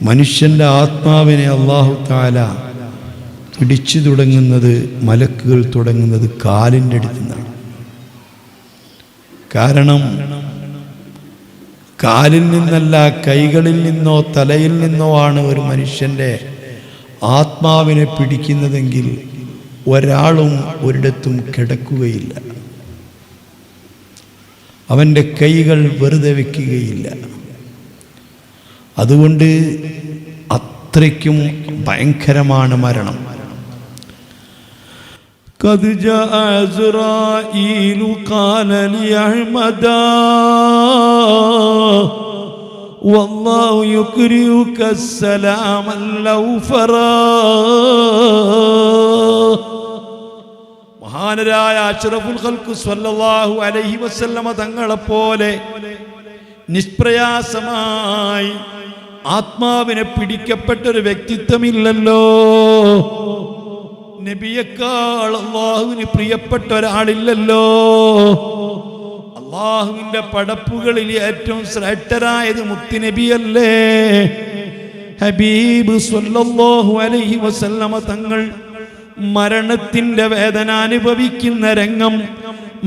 മനുഷ്യൻ്റെ ആത്മാവിനെ അല്ലാഹു തആല പിടിച്ചു തുടങ്ങുന്നത്, മലക്കുകൾ തുടങ്ങുന്നത് കാലിൻ്റെ അടുത്ത് നിന്നാണ്. കാരണം കാലിൽ നിന്നല്ല, കൈകളിൽ നിന്നോ തലയിൽ നിന്നോ ആണ് ഒരു മനുഷ്യൻ്റെ ആത്മാവിനെ പിടിക്കുന്നതെങ്കിൽ ഒരാളും ഒരിടത്തും കിടക്കുകയില്ല. അവൻ്റെ കൈകൾ വെറുതെ വയ്ക്കുകയില്ല. അതുകൊണ്ട് അത്രയ്ക്കും ഭയങ്കരമാണ് മരണം. قد جاء عزرائيل قال لي أحمدا والله يكرهك السلام الأوفرا. മഹാനരായ അഷ്റഫുൽ ഖൽഖ് സ്വല്ലല്ലാഹു അലൈഹി വസല്ലമ തങ്ങളെപ്പോലെ നിഷ്പ്രയാസമായി ആത്മാവിനെ പിടിക്കപ്പെട്ടൊരു വ്യക്തിത്വമില്ലല്ലോ. നബിയേക്കാൾ അല്ലാഹുവിന് പ്രിയപ്പെട്ട ഒരാളില്ലല്ലോ. അല്ലാഹുവിന്റെ പടപ്പുകളിൽ ഏറ്റവും ശ്രേഷ്ഠരായത് മുത്തുനബിയല്ലേ. ഹബീബ് സ്വല്ലല്ലാഹു അലൈഹി വസല്ലമ തങ്ങൾ മരണത്തിന്റെ വേദന അനുഭവിക്കുന്ന രംഗം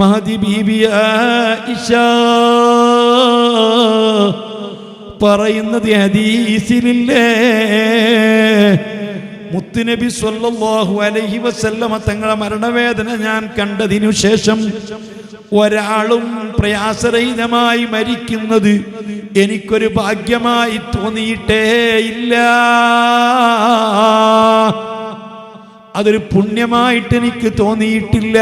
മഹദി ബീബി ആയിഷ പറയുന്നത് ഹദീസിലില്ലേ. മുത്തുനബി സ്വല്ലല്ലാഹു അലൈഹി വസല്ലമ തങ്ങളെ മരണവേദന ഞാൻ കണ്ടതിനു ശേഷം ഒരാളും പ്രയാസരഹിതമായി മരിക്കുന്നത് എനിക്കൊരു ഭാഗ്യമായി തോന്നിയിട്ടേ ഇല്ല. അതൊരു പുണ്യമായിട്ട് എനിക്ക് തോന്നിയിട്ടില്ല.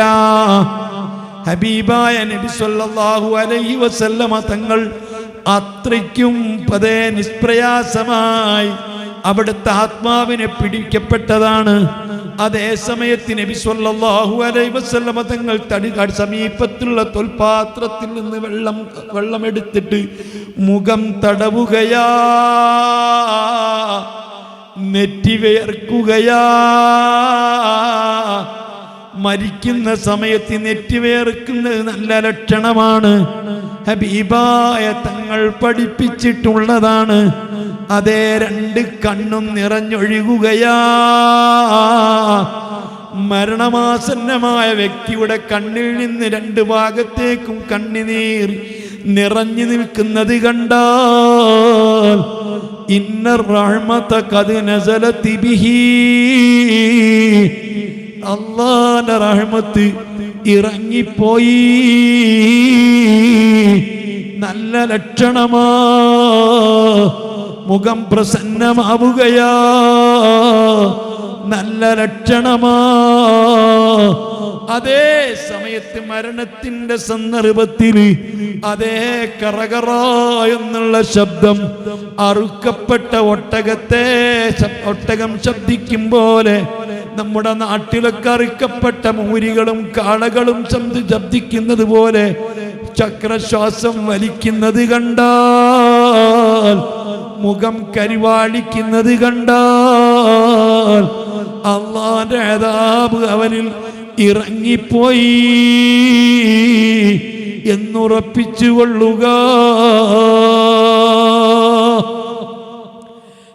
ഹബീബായ നബി സ്വല്ലല്ലാഹു അലൈഹി വസല്ലമ തങ്ങൾ അത്രയ്ക്കും പതേ നിഷ്പ്രയാസമായി അവിടുത്തെ ആത്മാവിനെ പിടിക്കപ്പെട്ടതാണ്. അതേ സമയത്ത് നബി സ്വല്ലല്ലാഹു അലൈഹി വസല്ലമ തങ്ങൾ സമീപത്തുള്ള തോൽപാത്രത്തിൽ നിന്ന് വെള്ളം എടുത്തിട്ട് മുഖം തടവുകയാ, നെറ്റി വിയർക്കുകയാ. മരിക്കുന്ന സമയത്ത് നെറ്റി വിയർക്കുന്നത് നല്ല ലക്ഷണമാണ്. ഹബീബായ തങ്ങൾ പഠിപ്പിച്ചിട്ടുള്ളതാണ്. അതേ രണ്ട് കണ്ണും നിറഞ്ഞൊഴുകുകയാ. മരണമാസന്നമായ വ്യക്തിയുടെ കണ്ണിൽ നിന്ന് രണ്ട് ഭാഗത്തേക്കും കണ്ണുനീർ നിറഞ്ഞു നിൽക്കുന്നത് കണ്ടാൽ ഇന്ന റഹ്മത ഖദ് നസലത് ബിഹി, അല്ലാഹുവിന്റെ റഹ്മത്ത് ഇറങ്ങിപ്പോയി. നല്ല ലക്ഷണമാ. മുഖം പ്രസന്നമാവുകയാ, നല്ല ലക്ഷണമാ. അതേ സമയത്ത് മരണത്തിന്റെ സന്ദർഭത്തിൽ അതേ കറകറ എന്നുള്ള ശബ്ദം അറുക്കപ്പെട്ട ഒട്ടകം ശബ്ദിക്കും പോലെ നമ്മുടെ നാട്ടിലൊക്കെ അറുക്കപ്പെട്ട മൂരികളും കാളകളും ശബ്ദിക്കുന്നത് പോലെ ചക്രശ്വാസം വലിക്കുന്നത് കണ്ടാൽ, മുഖം കരിവാളിക്കുന്നത് കണ്ടാൽ അല്ലാഹുവിന്റെ അദാബ് അവനിൽ ഇറങ്ങിപ്പോയി എന്നുറപ്പിച്ചുകൊള്ളുക.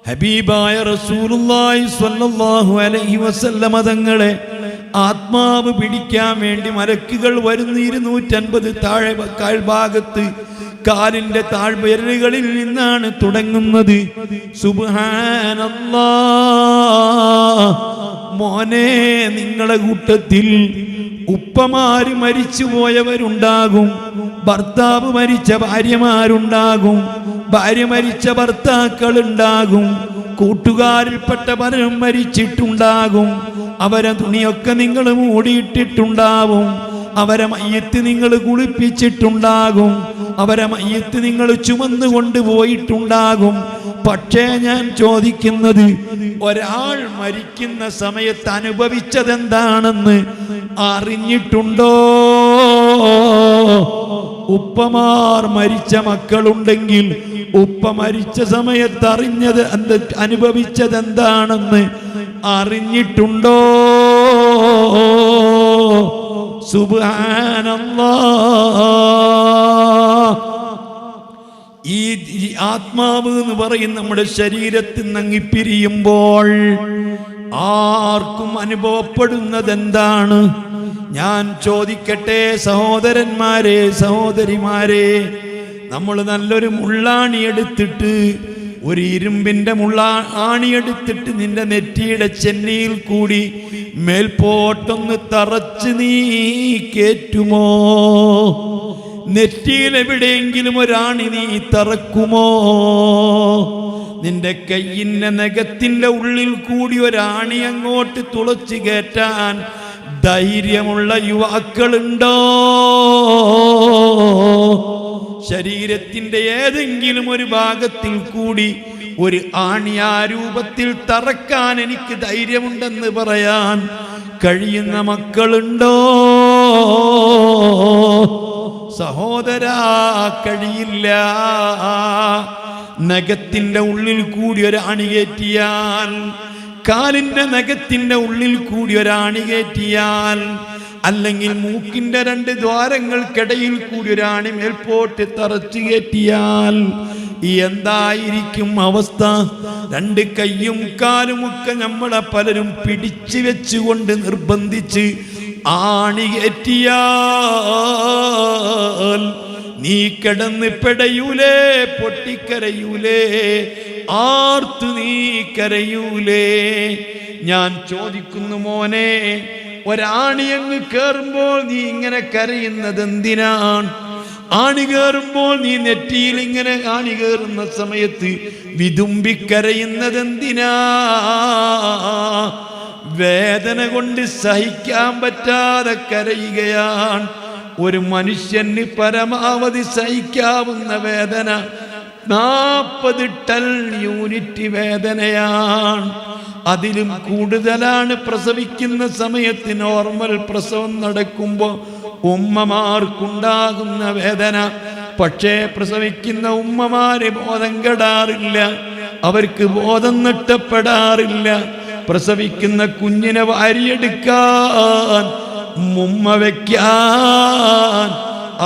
ഹബീബായ റസൂലുള്ളാഹി സ്വല്ലല്ലാഹു അലൈഹി വസല്ലമ തങ്ങളെ ആത്മാവ് പിടിക്കാൻ വേണ്ടി മലക്കുകൾ വരുന്ന 250 താഴ്ഭാഗത്ത് കാലിന്റെ താഴ്വിരലുകളിൽ നിന്നാണ് തുടങ്ങുന്നത്. സുബ്ഹാനല്ലാഹ്. മോനെ, നിങ്ങളെ കൂട്ടത്തിൽ ഉപ്പമാര് മരിച്ചു പോയവരുണ്ടാകും, ഭർത്താവ് മരിച്ച ഭാര്യമാരുണ്ടാകും, ഭാര്യ മരിച്ച ഭർത്താക്കൾ ഉണ്ടാകും, കൂട്ടുകാരിൽപ്പെട്ട പലരും മരിച്ചിട്ടുണ്ടാകും. അവരെ തുണിയൊക്കെ നിങ്ങൾ മൂടിയിട്ടിട്ടുണ്ടാവും. അവരെ മയ്യത്ത് നിങ്ങൾ കുളിപ്പിച്ചിട്ടുണ്ടാകും. അവരെ മയ്യത്ത് നിങ്ങൾ ചുമന്നു കൊണ്ടുപോയിട്ടുണ്ടാകും. പക്ഷേ ഞാൻ ചോദിക്കുന്നത്, ഒരാൾ മരിക്കുന്ന സമയത്ത് അനുഭവിച്ചതെന്താണെന്ന് അറിഞ്ഞിട്ടുണ്ടോ? ഉപ്പമാർ മരിച്ച മക്കളുണ്ടെങ്കിൽ ഉപ്പ മരിച്ച സമയത്ത് അനുഭവിച്ചതെന്താണെന്ന് അറിഞ്ഞിട്ടുണ്ടോ? സുബ്ഹാനല്ലാഹ്. ഈ ആത്മാവ് എന്ന് പറയും നമ്മുടെ ശരീരത്തിൽ നിന്ന് പിരിയുമ്പോൾ ആർക്കും അനുഭവപ്പെടുന്നത് എന്താണ്? ഞാൻ ചോദിക്കട്ടെ സഹോദരന്മാരെ, സഹോദരിമാരെ, നമ്മൾ നല്ലൊരു മുള്ളാണി എടുത്തിട്ട്, ഒരു ഇരുമ്പിന്റെ ആണിയെടുത്തിട്ട് നിന്റെ നെറ്റിയുടെ ചെന്നിയിൽ കൂടി മേൽപോട്ടൊന്ന് തറച്ച് നീ കേറ്റുമോ? നെറ്റിയിൽ എവിടെയെങ്കിലും ഒരാണി നീ തറക്കുമോ? നിന്റെ കയ്യിന്റെ നഖത്തിന്റെ ഉള്ളിൽ കൂടി ഒരാണി അങ്ങോട്ട് തുളച്ചു കയറ്റാൻ ധൈര്യമുള്ള യുവാക്കളുണ്ടോ? ശരീരത്തിന്റെ ഏതെങ്കിലും ഒരു ഭാഗത്തിൽ കൂടി ഒരു ആണി ആ രൂപത്തിൽ തറക്കാൻ എനിക്ക് ധൈര്യമുണ്ടെന്ന് പറയാൻ കഴിയുന്ന മക്കളുണ്ടോ? സഹോദരാ, കഴിയില്ല. നഖത്തിന്റെ ഉള്ളിൽ കൂടി ഒരു ആണി കയറ്റിയാൽ, കാലിന്റെ നഖത്തിന്റെ ഉള്ളിൽ കൂടി ഒരാണി കയറ്റിയാൽ, അല്ലെങ്കിൽ മൂക്കിന്റെ 2 ദ്വാരങ്ങൾക്കിടയിൽ കൂടി ഒരാണി മേൽപോട്ട് തറച്ചു കയറ്റിയാൽ എന്തായിരിക്കും അവസ്ഥ? 2 കൈയും കാലുമൊക്കെ നമ്മളെ പലരും പിടിച്ചു വെച്ചുകൊണ്ട് നിർബന്ധിച്ച് ആണി കയറ്റിയാൽ നീ കിടന്ന് പെടയൂലേ, പൊട്ടിക്കരയൂലേ, ആർത്തു നീ കരയൂലേ? ഞാൻ ചോദിക്കുന്നു മോനെ, ഒരാണി അങ്ങ് കേറുമ്പോൾ നീ ഇങ്ങനെ കരയുന്നത് എന്തിനാണ്? ആണി കയറുമ്പോൾ നീ നെറ്റിയിൽ ഇങ്ങനെ ആണി കയറുന്ന സമയത്ത് വിതുമ്പിക്കരയുന്നത് എന്തിനാ? വേദന കൊണ്ട് സഹിക്കാൻ പറ്റാതെ കരയുകയാണ്. ഒരു മനുഷ്യന് പരമാവധി സഹിക്കാവുന്ന വേദന 40 ടൺ യൂണിറ്റ് വേദനയാണ്. അതിലും കൂടുതലാണ് പ്രസവിക്കുന്ന സമയത്ത് നോർമൽ പ്രസവം നടക്കുമ്പോൾ ഉമ്മമാർക്കുണ്ടാകുന്ന വേദന. പക്ഷേ പ്രസവിക്കുന്ന ഉമ്മമാര് ബോധം കെടാറില്ല, അവർക്ക് ബോധം നഷ്ടപ്പെടാറില്ല. പ്രസവിക്കുന്ന കുഞ്ഞിനെ വാരിയെടുക്കാൻ, ഉമ്മ വയ്ക്കാൻ,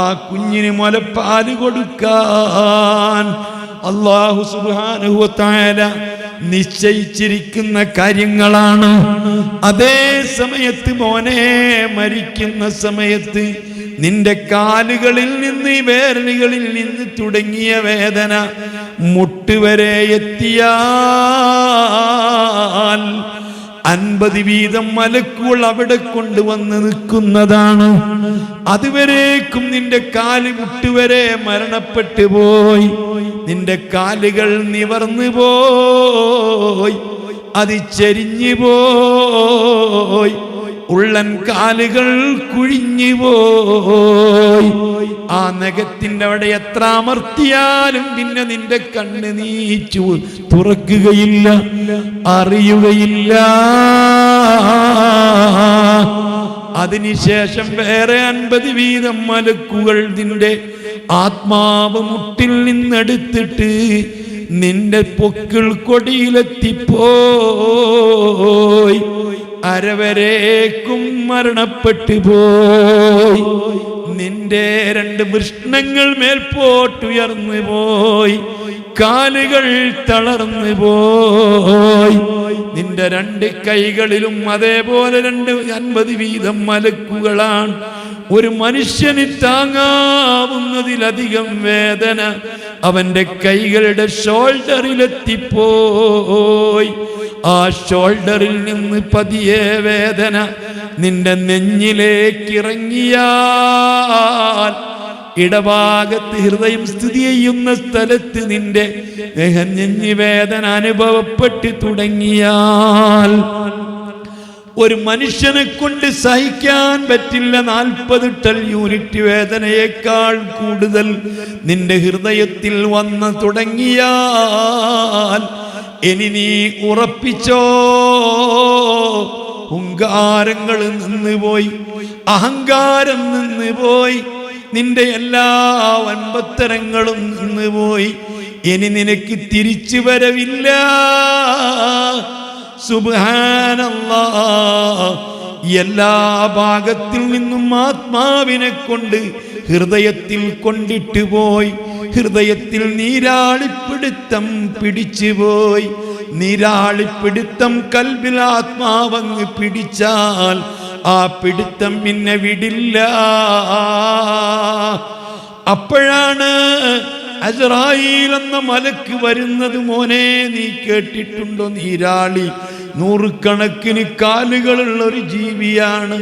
ആ കുഞ്ഞിന് മുലപ്പാല് കൊടുക്കാൻ അല്ലാഹു സുബ്ഹാനഹു വ തആല നിശ്ചയിച്ചിരിക്കുന്ന കാര്യങ്ങളാണ്. അതേ സമയത്ത് മോനെ, മരിക്കുന്ന സമയത്ത് നിന്റെ കാലുകളിൽ നിന്ന്, വേരലുകളിൽ നിന്ന് തുടങ്ങിയ വേദന മുട്ടുവരെ എത്തിയാൽ 50 വീതം മലക്കുകൾ അവിടെ കൊണ്ടുവന്ന് നിൽക്കുന്നതാണ്. അതുവരേക്കും നിന്റെ കാല് മുട്ടുവരെ മരണപ്പെട്ടു പോയി, നിന്റെ കാലുകൾ നിവർന്നു പോയി, അത് ചെരിഞ്ഞു പോയി, ഉള്ളൻ കാലുകൾ കുഴിഞ്ഞു പോയി. ആ നഖത്തിന്റെ അവിടെ എത്ര അമർത്തിയാലും പിന്നെ നിന്റെ കണ്ണ് നീച്ചു തുറക്കുകയില്ല, അറിയുകയില്ല. അതിനുശേഷം വേറെ 50 വീതം മലക്കുകൾ നിന്റെ ആത്മാവ് മുട്ടിൽ നിന്നെടുത്തിട്ട് നിന്റെ പൊക്കിൾ കൊടിയിലെത്തിപ്പോയി, അരവരേക്കും മരണപ്പെട്ടു പോയി. നിന്റെ 2 വൃഷ്ണങ്ങൾ മേൽപോട്ടുയർന്നു പോയി, കാലുകൾ തളർന്നു പോയി. നിന്റെ 2 കൈകളിലും അതേപോലെ 50 വീതം മലക്കുകളാണ്. ഒരു മനുഷ്യന് താങ്ങാവുന്നതിലധികം വേദന അവന്റെ കൈകളുടെ ഷോൾഡറിലെത്തിപ്പോയി. ആ ഷോൾഡറിൽ നിന്ന് പതിയെ വേദന നിന്റെ നെഞ്ഞിലേക്ക് ഇറങ്ങിയാൽ, ഇടഭാഗത്ത് ഹൃദയം സ്ഥിതി ചെയ്യുന്ന സ്ഥലത്ത് നിന്റെ നെഞ്ഞി വേദന അനുഭവപ്പെട്ടു തുടങ്ങിയാൽ, ഒരു മനുഷ്യനെ കൊണ്ട് സഹിക്കാൻ പറ്റില്ല 40 ടൺ യൂണിറ്റ് വേദനയേക്കാൾ കൂടുതൽ നിന്റെ ഹൃദയത്തിൽ വന്നു തുടങ്ങിയാൽ, ഇനി നീ ഉറപ്പിച്ചോ, ഹുങ്കാരങ്ങൾ നിന്നുപോയി, അഹങ്കാരം നിന്നുപോയി, നിന്റെ എല്ലാ വൻപത്തരങ്ങളും നിന്നുപോയി. ഇനി നിനക്ക് തിരിച്ചു വരവില്ല. സുബ്ഹാനല്ലാഹ്. എല്ലാ ഭാഗത്തിൽ നിന്നും ആത്മാവിനെ കൊണ്ട് ഹൃദയത്തിൽ കൊണ്ടിട്ട് പോയി. ഹൃദയത്തിൽ നീരാളിപ്പിടുത്തം പിടിച്ചുപോയി. നീരാളിപ്പിടുത്തം കൽബിൽ ആത്മാവങ്ങ് പിടിച്ചാൽ ആ പിടുത്തം പിന്നെ വിടില്ല. അപ്പോഴാണ് അസ്രായീൽ എന്ന മലക്ക് വരുന്നത്. മോനെ, നീ കേട്ടിട്ടുണ്ടോ? നീരാളി നൂറുകണക്കിന് കാലുകളുള്ള ഒരു ജീവിയാണ്.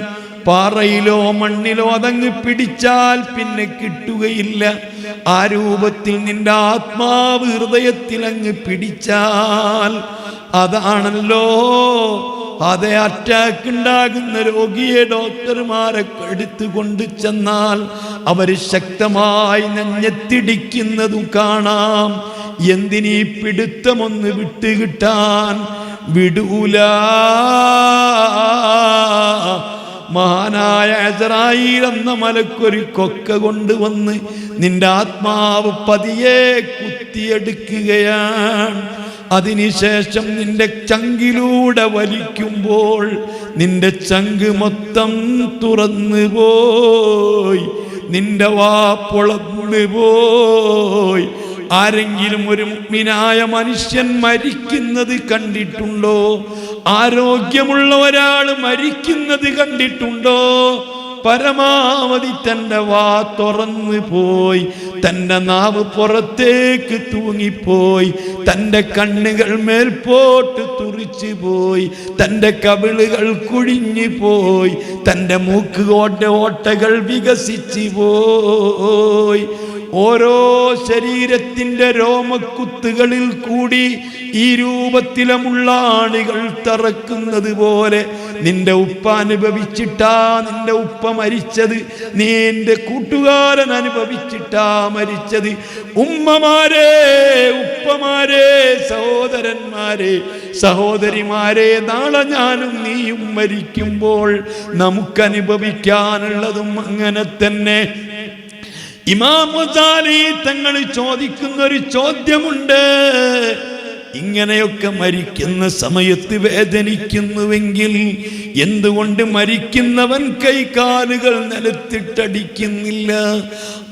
പാറയിലോ മണ്ണിലോ അതങ്ങ് പിടിച്ചാൽ പിന്നെ കിട്ടുകയില്ല. ആ രൂപത്തിൽ നിന്റെ ആത്മാവ് ഹൃദയത്തിൽ അങ്ങ് പിടിച്ചാൽ അതാണല്ലോ അതേ അറ്റാക്ക് ഉണ്ടാകുന്ന രോഗിയെ ഡോക്ടർമാരെ എടുത്തു കൊണ്ടു ചെന്നാൽ അവർ ശക്തമായി നെഞ്ഞത്തിടിക്കുന്നതും കാണാം. എന്തിനീ പിടുത്തമൊന്ന് വിട്ടുകിട്ടാൻ വിടൂല. മഹാനായ അസ്രായീൽ എന്ന മലക്കൊരു കൊക്ക കൊണ്ടുവന്ന് നിന്റെ ആത്മാവ് പതിയെ കുത്തിയെടുക്കുകയാണ്. അതിനുശേഷം നിന്റെ ചങ്കിലൂടെ വലിക്കുമ്പോൾ നിന്റെ ചങ്ക് മൊത്തം തുറന്നു പോയി, നിന്റെ വാ പൊളന്നു പോയി. ആരെങ്കിലും ഒരു മുഅ്മിനായ മനുഷ്യൻ മരിക്കുന്നത് കണ്ടിട്ടുണ്ടോ? ആരോഗ്യമുള്ള ഒരാൾ മരിക്കുന്നത് കണ്ടിട്ടുണ്ടോ? പരമാവധി തൻ്റെ വാ തുറന്നു പോയി, തൻ്റെ നാവ് പുറത്തേക്ക് തൂങ്ങിപ്പോയി, തൻ്റെ കണ്ണുകൾ മേൽപോട്ട് തുറിച്ചു പോയി, തൻ്റെ കവിളുകൾ കുഴിഞ്ഞു പോയി, തൻ്റെ മൂക്ക് ഓട്ടകൾ വികസിച്ചു പോയി. ഓരോ ശരീരത്തിൻ്റെ രോമക്കുത്തുകളിൽ കൂടി ഈ രൂപത്തിലുമുള്ള ആണികൾ തറക്കുന്നത് പോലെ നിന്റെ ഉപ്പ അനുഭവിച്ചിട്ടാ നിന്റെ ഉപ്പ മരിച്ചത്, നീ എൻ്റെ കൂട്ടുകാരൻ അനുഭവിച്ചിട്ടാ മരിച്ചത്. ഉമ്മമാരെ, ഉപ്പമാരെ, സഹോദരന്മാരെ, സഹോദരിമാരെ, നാളെ ഞാനും നീയും മരിക്കുമ്പോൾ നമുക്കനുഭവിക്കാനുള്ളതും അങ്ങനെ തന്നെ. ഇമാം ഗസാലി തങ്ങൾ ചോദിക്കുന്ന ഒരു ചോദ്യമുണ്ട്. ഇങ്ങനെയൊക്കെ മരിക്കുന്ന സമയത്ത് വേദനിക്കുന്നുവെങ്കിൽ എന്തുകൊണ്ട് മരിക്കുന്നവൻ കൈകാലുകൾ നിലത്തിട്ടടിക്കുന്നില്ല?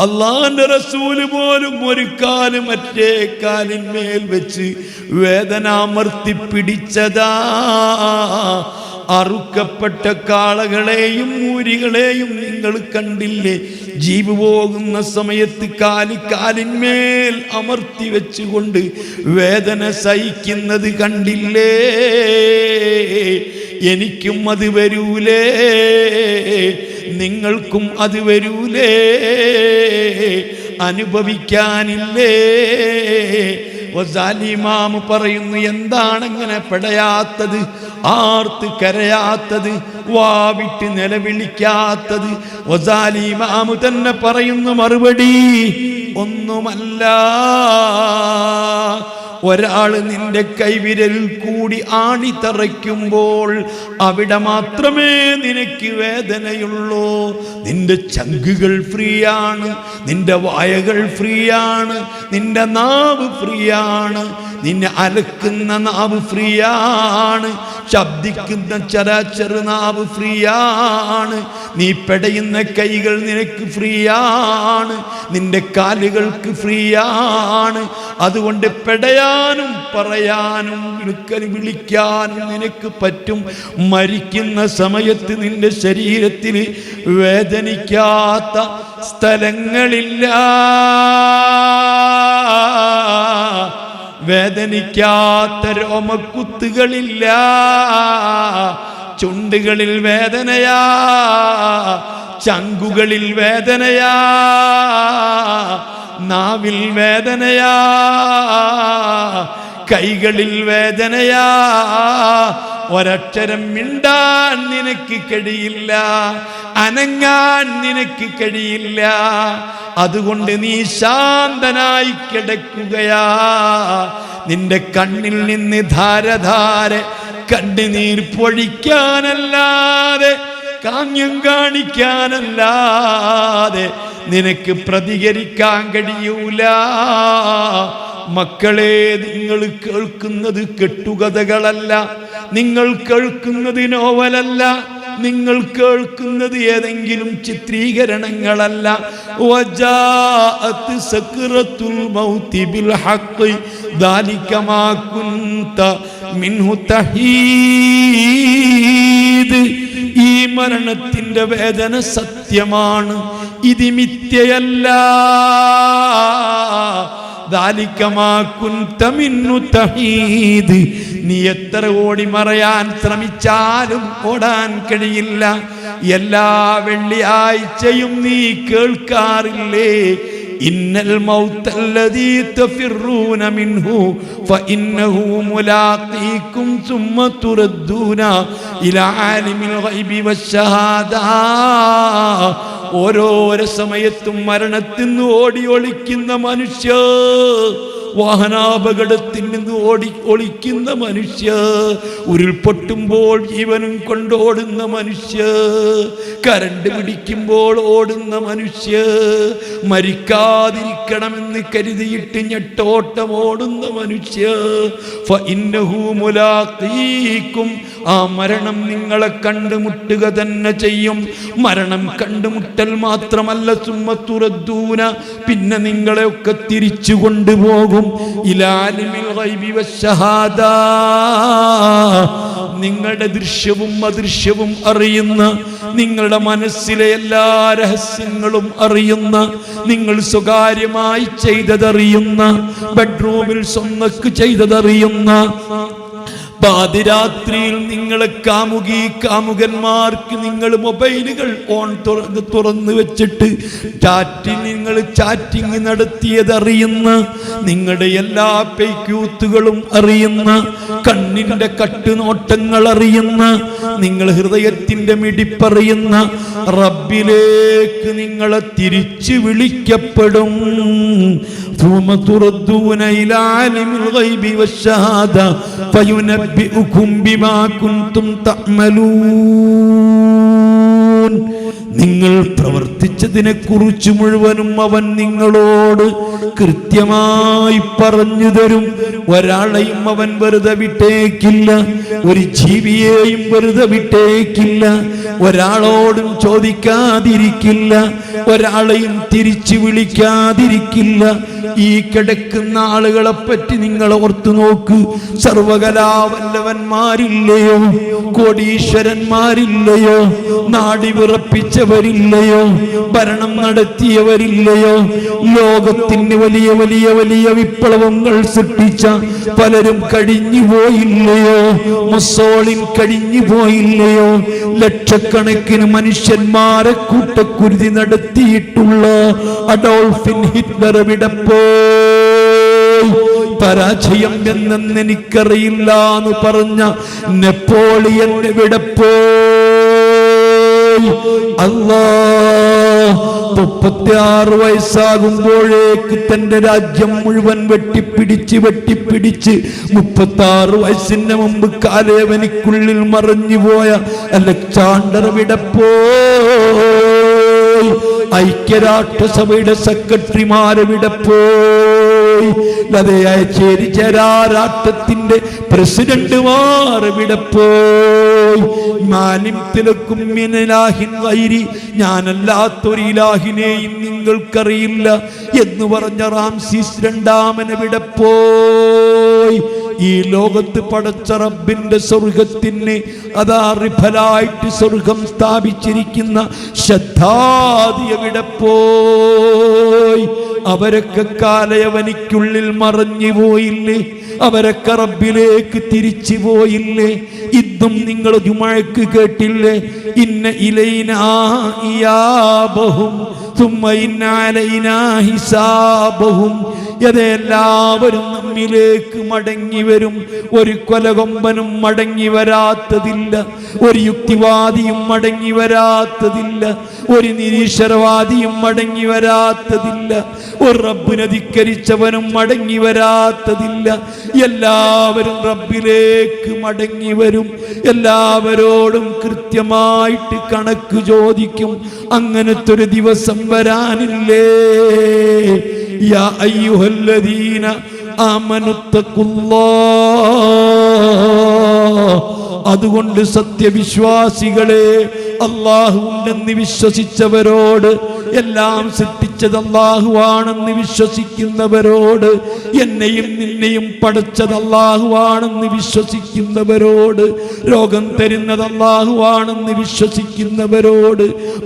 അല്ലാഹുവിന്റെ റസൂല് പോലും ഒരു കാല് മറ്റേ കാലിന്മേൽ വെച്ച് വേദന അമർത്തി പിടിച്ചതാ. അറുക്കപ്പെട്ട കാളകളെയും മൂരികളെയും നിങ്ങൾ കണ്ടില്ലേ? ജീവ് പോകുന്ന സമയത്ത് കാലിന്മേൽ അമർത്തി വെച്ചുകൊണ്ട് വേദന സഹിക്കുന്നത് കണ്ടില്ലേ? എനിക്കും അത് വരൂലേ? നിങ്ങൾക്കും അത് വരൂലേ? അനുഭവിക്കാനില്ലേ? ഇമാം പറയുന്നു, എന്താണ് അങ്ങനെ പെടയാത്തത്, ആർത്ത് കരയാത്തത്, വാവിട്ട് നിലവിളിക്കാത്തത്? ഇമാം തന്നെ പറയുന്നു മറുപടി, ഒന്നുമല്ല. ഒരാൾ നിന്റെ കൈവിരലിൽ കൂടി ആണി തറയ്ക്കുമ്പോൾ അവിടെ മാത്രമേ നിനക്ക് വേദനയുള്ളൂ. നിന്റെ ചങ്കുകൾ ഫ്രീയാണ്, നിന്റെ വായകൾ ഫ്രീയാണ്, നിന്റെ നാവ് ഫ്രീയാണ്, നിന്നെ അലക്കുന്ന നാവ് ഫ്രീയാണ്, ശബ്ദിക്കുന്ന ചരാചര നാവ് ഫ്രീയാണ്, നീ പെടയുന്ന കൈകൾ നിനക്ക് ഫ്രീയാണ്, നിന്റെ കാലുകൾക്ക് ഫ്രീയാണ്. അതുകൊണ്ട് പെടയാനും പറയാനും വിളിക്കാനും നിനക്ക് പറ്റും. മരിക്കുന്ന സമയത്ത് നിന്റെ ശരീരത്തിൽ വേദനിക്കാത്ത സ്ഥലങ്ങളില്ല, വേദനിക്കാത്ത രോമക്കുത്തുകളില്ല. ചുണ്ടുകളിൽ വേദനയാ, ചങ്കുകളിൽ വേദനയാ, നാവിൽ വേദനയാ, കൈകളിൽ വേദനയാ. ഒരക്ഷരം മിണ്ടാൻ നിനക്ക് കഴിയില്ല, അനങ്ങാൻ നിനക്ക് കഴിയില്ല. അതുകൊണ്ട് നീ ശാന്തനായി കിടക്കുകയാ. നിന്റെ കണ്ണിൽ നിന്ന് ധാരധാര കണ്ണുനീർ പൊഴിക്കാനല്ലാതെ, കാമ്യം കാണിക്കാനല്ലാതെ നിനക്ക് പ്രതികരിക്കാൻ കഴിയൂല. മക്കളെ, നിങ്ങൾ കേൾക്കുന്നത് കെട്ടുകഥകളല്ല, നിങ്ങൾ കേൾക്കുന്നത് നോവലല്ല, നിങ്ങൾ കേൾക്കുന്നത് ഏതെങ്കിലും ചിത്രീകരണങ്ങളല്ല. വജാഅത് സക്റത്തുൽ മൗതി ബിൽ ഹഖ് ദാലിക മാ കുൻത മിൻഹു തഹീദ്. ഈ മരണത്തിന്റെ വേദന സത്യമാണ്, ഇത് മിഥ്യയല്ല. ദാലിക മാ കുൻത മിൻഹു തഹീദ്. നീ എത്ര ഓടി മറയാൻ ശ്രമിച്ചാലും ഓടാൻ കഴിയില്ല. എല്ലാ വെള്ളിയാഴ്ചയും നീ കേൾക്കാറില്ലേ, ഇന്നൽ മൗതല്ലദീ തഫിറൂന മിൻഹു ഫഇന്നഹു മുലാഖീകും സുമ്മ തുറദ്ദൂന ഇലാ ആലിമിൽ ഗൈബി വശഹാദ. ഓരോരോ സമയത്തും മരണത്തിൽ നിന്ന് ഓടി ഒളിക്കുന്ന മനുഷ്യ, വാഹനാപകടത്തിൽ നിന്ന് ഒളിക്കുന്ന മനുഷ്യ, ഉരുൾപൊട്ടുമ്പോൾ ജീവനും കൊണ്ടോടുന്ന മനുഷ്യ, കരണ്ട് പിടിക്കുമ്പോൾ ഓടുന്ന മനുഷ്യ, മരിക്കാതിരിക്കണമെന്ന് കരുതിയിട്ട് ഞെട്ടോട്ടം ഓടുന്ന മനുഷ്യ. ഫഇന്നഹു മുലാഖീകും. ആ മരണം നിങ്ങളെ കണ്ടുമുട്ടുക തന്നെ ചെയ്യും. മരണം കണ്ടുമുട്ടൽ മാത്രമല്ല, സുമ്മ തുറദ്ദൂന, പിന്നെ നിങ്ങളെയൊക്കെ തിരിച്ചു കൊണ്ടുപോകും ഇലാ ആലിമിൽ ഗൈബി വശഹാദ. നിങ്ങളുടെ ദൃശ്യവും അദൃശ്യവും അറിയുന്ന, നിങ്ങളുടെ മനസ്സിലെ എല്ലാ രഹസ്യങ്ങളും അറിയുന്ന, നിങ്ങൾ സ്വകാര്യമായി ചെയ്തതറിയുന്ന, ബെഡ്റൂമിൽ സ്വന്തക്ക് ചെയ്തതറിയുന്ന, പാതിരാത്രിയിൽ നിങ്ങളെ കാമുകന്മാർക്ക് നിങ്ങൾ മൊബൈലുകൾ തുറന്നു വെച്ചിട്ട് നിങ്ങൾ ചാറ്റിംഗ് നടത്തിയതറിയുന്ന, നിങ്ങളുടെ എല്ലാ പെയ്ക്കൂത്തുകളും അറിയുന്ന, കണ്ണിന്റെ കട്ടുനോട്ടങ്ങൾ അറിയുന്ന, നിങ്ങൾ ഹൃദയത്തിന്റെ മിടിപ്പറിയുന്ന റബ്ബിലേക്ക് നിങ്ങളെ തിരിച്ചു വിളിക്കപ്പെടും. തുറദ്ദൂന ഇലാ ആലിമിൽ ഗൈബി വശഹാദ ഫയുനബ്ബിഉകും ബിമാ കുൻതും തഅമലൂൻ. നിങ്ങൾ പ്രവർത്തിച്ചതിനെ കുറിച്ച് മുഴുവനും അവൻ നിങ്ങളോട് കൃത്യമായി പറഞ്ഞു തരും. ഒരാളെയും അവൻ വെറുതെ വിട്ടേക്കില്ല, ഒരു ജീവിയെയും വെറുതെ വിട്ടേക്കില്ല, ഒരാളോടും ചോദിക്കാതിരിക്കില്ല, ഒരാളെയും തിരിച്ചു വിളിക്കാതിരിക്കില്ല. ഈ കിടക്കുന്ന ആളുകളെ പറ്റി നിങ്ങൾ ഓർത്തു നോക്ക്. സർവകലാവല്ലവന്മാരില്ലയോ, കോടീശ്വരന്മാരില്ലയോ, നാടി വിറപ്പിച്ചവരില്ലയോ, ഭരണം നടത്തിയവരില്ലയോ, ലോകത്തിന് വലിയ വലിയ വലിയ വിപ്ലവങ്ങൾ സൃഷ്ടിച്ച പലരും കഴിഞ്ഞു പോയില്ലയോ, മുസോളിൻ കഴിഞ്ഞു പോയില്ലയോ, ലക്ഷക്കണക്കിന് മനുഷ്യന്മാരെ കൂട്ടക്കുരുതി നടത്തിയിട്ടുള്ള അഡോൾഫ് ഹിറ്റ്ലർ വിടപ്പോ പരാജയം എന്നെന്ന് എനിക്കറിയില്ല എന്ന് പറഞ്ഞ നെപ്പോളിയൻ വിടപ്പോ അല്ലാ 36 വയസ്സാകുമ്പോഴേക്ക് തന്റെ രാജ്യം മുഴുവൻ വെട്ടിപ്പിടിച്ച് 36 വയസ്സിന് മുമ്പ് കാലേവനിക്കുള്ളിൽ മറഞ്ഞുപോയ അലക്സാണ്ടർ വിടപ്പോയി, ഐക്യരാഷ്ട്രസഭയുടെ സെക്രട്ടറിമാരെ വിടപ്പോയി, ലതയാച്ചേരി ചരാരാഷ്ട്രത്തിന്റെ പ്രസിഡന്റുമാർ വിടപ്പോയി, മാലിം തിലക്കും മിനലാഹിൻ ഗൈരി, ഞാനല്ലാത്തൊരു ഇലാഹിനെയും നിങ്ങൾക്കറിയില്ല എന്ന് പറഞ്ഞ റാംസീസ് രണ്ടാമനെ വിടപ്പോയി. ഈ ലോകത്ത് പടച്ച റബ്ബിന്റെ സ്വർഗത്തിന് അതാ റിഫലായിട്ട് സ്വർഗം സ്ഥാപിച്ചിരിക്കുന്ന ശ്രദ്ധാദിയ വിടപ്പോയി. അവരൊക്കെ കാലയവനിക്കുള്ളിൽ മറഞ്ഞു പോയില്ലേ? അവരൊക്കെ റബ്ബിലേക്ക് തിരിച്ചു പോയില്ലേ? ഇതും നിങ്ങൾ ജുമഅക്ക് കേട്ടില്ലേ? ഇന്ന ഇലൈനാ ഇയാബഹും സുമ്മ ഇന്ന അലൈനാ ഹിസാബഹും. എല്ലാവരും നമ്മിലേക്ക് മടങ്ങി വരും. ഒരു കൊലകൊമ്പനും മടങ്ങി വരാത്തതില്ല, ഒരു യുക്തിവാദിയും മടങ്ങി വരാത്തതില്ല, ഒരു നിരീശ്വരവാദിയും മടങ്ങി വരാത്തതില്ല, ഒരു റബ്ബിനെ ധിക്കരിച്ചവനും മടങ്ങി വരാത്തതില്ല. എല്ലാവരും റബ്ബിലേക്ക് മടങ്ങി വരും. എല്ലാവരോടും കൃത്യമായിട്ട് കണക്ക് ചോദിക്കും. അങ്ങനത്തെ ഒരു ദിവസം വരാനില്ലേ? യാ അയ്യുഹല്ലദീന ആമനുത്തഖുല്ലാഹ് അതുകൊണ്ട് സത്യവിശ്വാസികളെ, അല്ലാഹു ഉണ്ടെന്ന് വിശ്വസിച്ചവരോട്, എല്ലാം സൃഷ്ടിച്ചത് അല്ലാഹുവാണെന്ന് വിശ്വസിക്കുന്നവരോട്, എന്നെയും നിന്നെയും പടച്ചത് അല്ലാഹുവാണെന്ന് വിശ്വസിക്കുന്നവരോട്, രോഗം തരുന്നത് അല്ലാഹുവാണെന്ന് വിശ്വസിക്കുന്നവരോട്,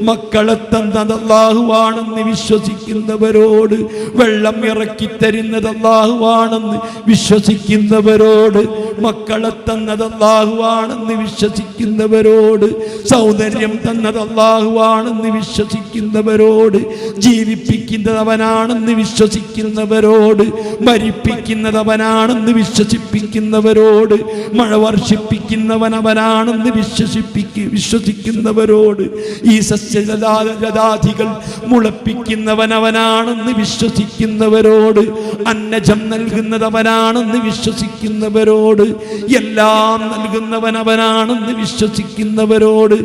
മക്കളെ തന്നത് അല്ലാഹുവാണെന്ന് വിശ്വസിക്കുന്നവരോട്, വെള്ളം ഇറക്കി തരുന്നത് അല്ലാഹുവാണെന്ന് വിശ്വസിക്കുന്നവരോട്, മക്കളെ തന്നത് അല്ലാഹുവാണെന്ന് വിശ്വസിക്കുന്നവരോട്, സൗന്ദര്യം തന്നത് അല്ലാഹുവാണെന്ന് വിശ്വസിക്കുന്നവരോട്, ജീവിപ്പിക്കുന്നത് അവനാണെന്ന് വിശ്വസിക്കുന്നവരോട്, മരിപ്പിക്കുന്നത് അവനാണെന്ന് വിശ്വസിപ്പിക്കുന്നവരോട്, മഴ വർഷിപ്പിക്കുന്നവൻ അവനാണെന്ന് വിശ്വസിക്കുന്നവരോട്, ഈ സസ്യലതാദികൾ മുളപ്പിക്കുന്നവൻ അവനാണെന്ന് വിശ്വസിക്കുന്നവരോട്, അന്നജം നൽകുന്നത് അവനാണെന്ന് വിശ്വസിക്കുന്നവരോട്, എല്ലാം നൽകുന്നവൻ അവനാണെന്ന് വിശ്വസിക്കുന്നവരോട്,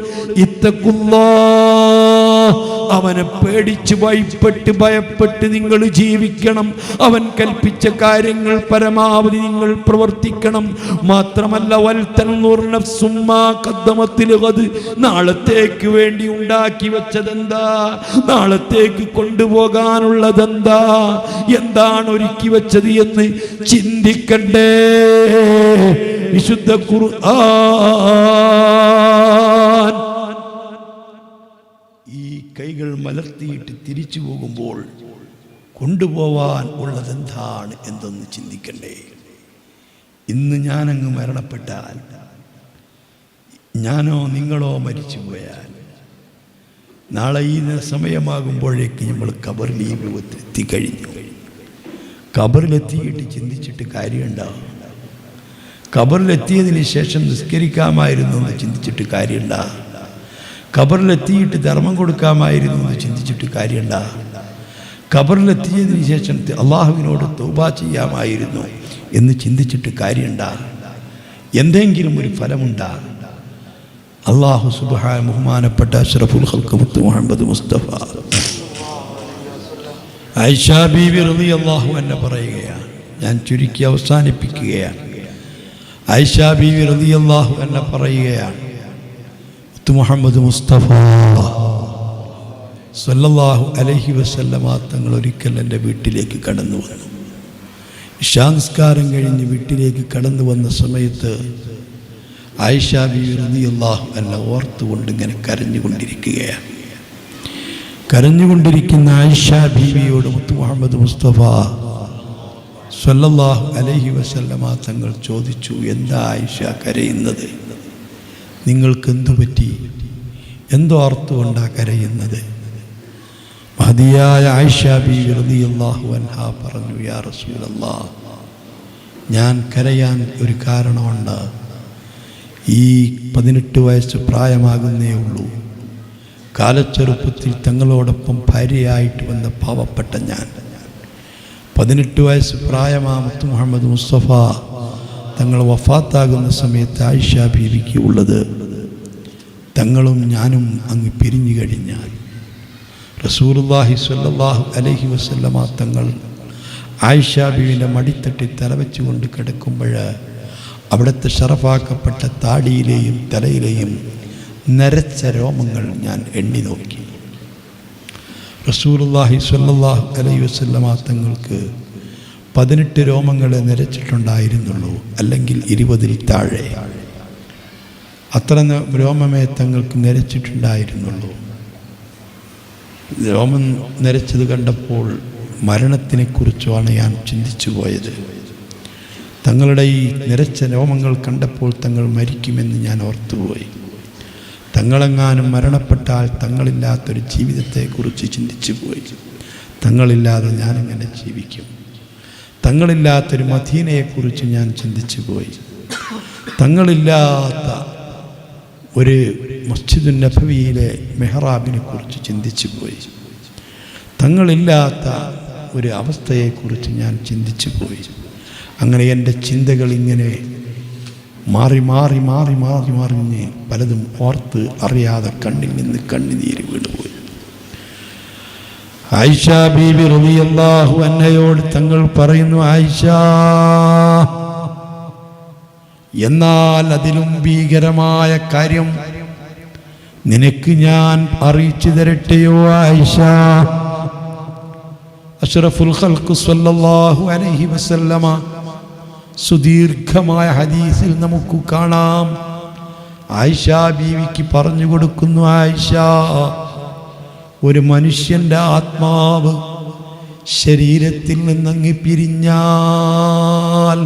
ഇത്തഖുല്ലാഹ്, അവനെ പേടിച്ച് ഭയപ്പെട്ട് നിങ്ങൾ ജീവിക്കണം. അവൻ കൽപ്പിച്ച കാര്യങ്ങൾ പരമാവധി നിങ്ങൾ പ്രവർത്തിക്കണം. മാത്രമല്ല, വൽതൻദുർ നഫ്സും മാ ഖദ്ദമത് ലിഗദ്, നാളത്തേക്ക് വേണ്ടി ഉണ്ടാക്കി വെച്ചതെന്താ, നാളത്തേക്ക് കൊണ്ടുപോകാനുള്ളതെന്താ, എന്താണ് ഒരുക്കി വെച്ചത് എന്ന് ചിന്തിക്കണ്ടേ. വിശുദ്ധ ഖുർആൻ ഈ കൈകൾ മലർത്തിയിട്ട് തിരിച്ചു പോകുമ്പോൾ കൊണ്ടുപോവാൻ ഉള്ളതെന്താണ് എന്തെന്ന് ചിന്തിക്കണ്ടേ. ഇന്ന് ഞാനങ്ങ് മരണപ്പെട്ടാൽ, ഞാനോ നിങ്ങളോ മരിച്ചു പോയാൽ, നാളെ ഈ സമയമാകുമ്പോഴേക്ക് നമ്മൾ ഖബറിൽ ഈ എത്തിക്കഴിഞ്ഞു. ഖബറിലെത്തിയിട്ട് ചിന്തിച്ചിട്ട് കാര്യമുണ്ടാവും. ഖബറിലെത്തിയതിന് ശേഷം നിസ്കരിക്കാമായിരുന്നു എന്ന് ചിന്തിച്ചിട്ട് കാര്യമുണ്ടാ. ഖബറിലെത്തിയിട്ട് ധർമ്മം കൊടുക്കാമായിരുന്നു എന്ന് ചിന്തിച്ചിട്ട് കാര്യമുണ്ട. ഖബറിലെത്തിയതിന് ശേഷം അള്ളാഹുവിനോട് തൗബ ചെയ്യാമായിരുന്നു എന്ന് ചിന്തിച്ചിട്ട് കാര്യമുണ്ട. എന്തെങ്കിലും ഒരു ഫലമുണ്ടാ. അള്ളാഹു സുബ്ഹാനഹു ബഹുമാനപ്പെട്ട അഷ്റഫുൽ ഖൽഖ് മുത്ത് മുഹമ്മദ് മുസ്തഫ ആയിഷ ബീവി റളിയല്ലാഹു അൻഹ പറയുകയാണ്, ഞാൻ ചുരുക്കി അവസാനിപ്പിക്കുകയാണ്. ആയിഷ ബീവി റളിയല്ലാഹു അൻഹ പറയുകയാണ്, മുഹമ്മദ് മുസ്തഫ സല്ലല്ലാഹു അലൈഹി വസല്ലമ തങ്ങൾ ഒരിക്കൽ എൻ്റെ വീട്ടിലേക്ക് കടന്നു വന്നു. ഇശാ നിസ്കാരം കഴിഞ്ഞ് വീട്ടിലേക്ക് കടന്നു വന്ന സമയത്ത് ആയിഷ ബീവി റളിയല്ലാഹു അൻഹ ഓർത്തുകൊണ്ട് ഇങ്ങനെ കരഞ്ഞുകൊണ്ടിരിക്കുകയാണ്. കരഞ്ഞുകൊണ്ടിരിക്കുന്ന ആയിഷ ബീവിയോട് മുത്ത് മുഹമ്മദ് മുസ്തഫ സല്ലല്ലാഹു അലൈഹി വസല്ലമ തങ്ങൾ ചോദിച്ചു, എന്താ ആയിഷ കരയുന്നത്? നിങ്ങൾക്കെന്തു പറ്റി? എന്തോ ഓർത്തുകൊണ്ടാ കരയുന്നത്? മഹദിയായ ആയിഷ ബീവി റളിയല്ലാഹു അൻഹ പറഞ്ഞു, യാ റസൂലല്ലാഹ്, ഞാൻ കരയാൻ ഒരു കാരണമുണ്ട്. ഈ 18 വയസ്സ് പ്രായമാകുന്നേ ഉള്ളൂ. കാലച്ചെറുപ്പത്തിൽ തങ്ങളോടൊപ്പം ഭാര്യയായിട്ട് വന്ന പാവപ്പെട്ട ഞാൻ, 18 വയസ്സ് പ്രായമാമത്ത് മുഹമ്മദ് മുസ്തഫ തങ്ങൾ വഫാത്താകുന്ന സമയത്ത് ആയിഷ ബീവിക്ക് ഉള്ളത്, തങ്ങളും ഞാനും അങ്ങ് പിരിഞ്ഞു കഴിഞ്ഞാൽ റസൂലുള്ളാഹി സ്വല്ലല്ലാഹു അലൈഹി വസല്ലമ തങ്ങൾ ആയിഷ ബീവിൻ്റെ മടിത്തട്ടിൽ തലവെച്ചുകൊണ്ട് കിടക്കുമ്പോൾ അവിടുത്തെ ഷറഫാക്കപ്പെട്ട താടിയിലെയും തലയിലെയും നരച്ച രോമങ്ങൾ ഞാൻ എണ്ണി നോക്കി. റസൂലുള്ളാഹി സ്വല്ലല്ലാഹു അലൈഹി വസല്ലമ തങ്ങൾക്ക് 18 രോമങ്ങളെ നിരച്ചിട്ടുണ്ടായിരുന്നുള്ളൂ, അല്ലെങ്കിൽ 20-ൽ താഴെ. അത്ര രോമമേ തങ്ങൾക്ക് നിരച്ചിട്ടുണ്ടായിരുന്നുള്ളൂ. രോമം നിരച്ചത് കണ്ടപ്പോൾ മരണത്തിനെക്കുറിച്ചാണ് ഞാൻ ചിന്തിച്ചു പോയത്. തങ്ങളുടെ ഈ നിരച്ച രോമങ്ങൾ കണ്ടപ്പോൾ തങ്ങൾ മരിക്കുമെന്ന് ഞാൻ ഓർത്തുപോയി. തങ്ങളെങ്ങാനും മരണപ്പെട്ടാൽ തങ്ങളില്ലാത്തൊരു ജീവിതത്തെക്കുറിച്ച് ചിന്തിച്ചു പോയി. തങ്ങളില്ലാതെ ഞാനെങ്ങനെ ജീവിക്കും? തങ്ങളില്ലാത്തൊരു മദീനയെക്കുറിച്ച് ഞാൻ ചിന്തിച്ചു പോയി. തങ്ങളില്ലാത്ത ഒരു മസ്ജിദുൻ നബവിയിലെ മെഹ്റാബിനെ കുറിച്ച് ചിന്തിച്ചു പോയി. തങ്ങളില്ലാത്ത ഒരു അവസ്ഥയെക്കുറിച്ച് ഞാൻ ചിന്തിച്ചു പോയി. അങ്ങനെ എൻ്റെ ചിന്തകൾ ഇങ്ങനെ മാറി മാറി മാറി മാറി മറിഞ്ഞ് പലതും ഓർത്ത് അറിയാതെ കണ്ണിൽ നിന്ന് കണ്ണുനീര് വീണുപോയി. ആയിഷ ബീബി റളിയല്ലാഹു അൻഹയോട് തങ്ങൾ പറയുന്നു, ആയിഷ, എന്നാൽ അതിലും ഭീകരമായ കാര്യം നിനക്ക് ഞാൻ അറിയിച്ചു തരട്ടെയോ ആയിഷ? അഷ്റഫുൽ ഖൽഖ് സ്വല്ലല്ലാഹു അലൈഹി വസല്ലമ സുദീർഘമായ ഹദീസിൽ നമുക്ക് കാണാം, ആയിഷ ബീവിക്ക് പറഞ്ഞു കൊടുക്കുന്നു, ആയിഷ, ഒരു മനുഷ്യൻ്റെ ആത്മാവ് ശരീരത്തിൽ നിന്നങ്ങ് പിരിഞ്ഞാൽ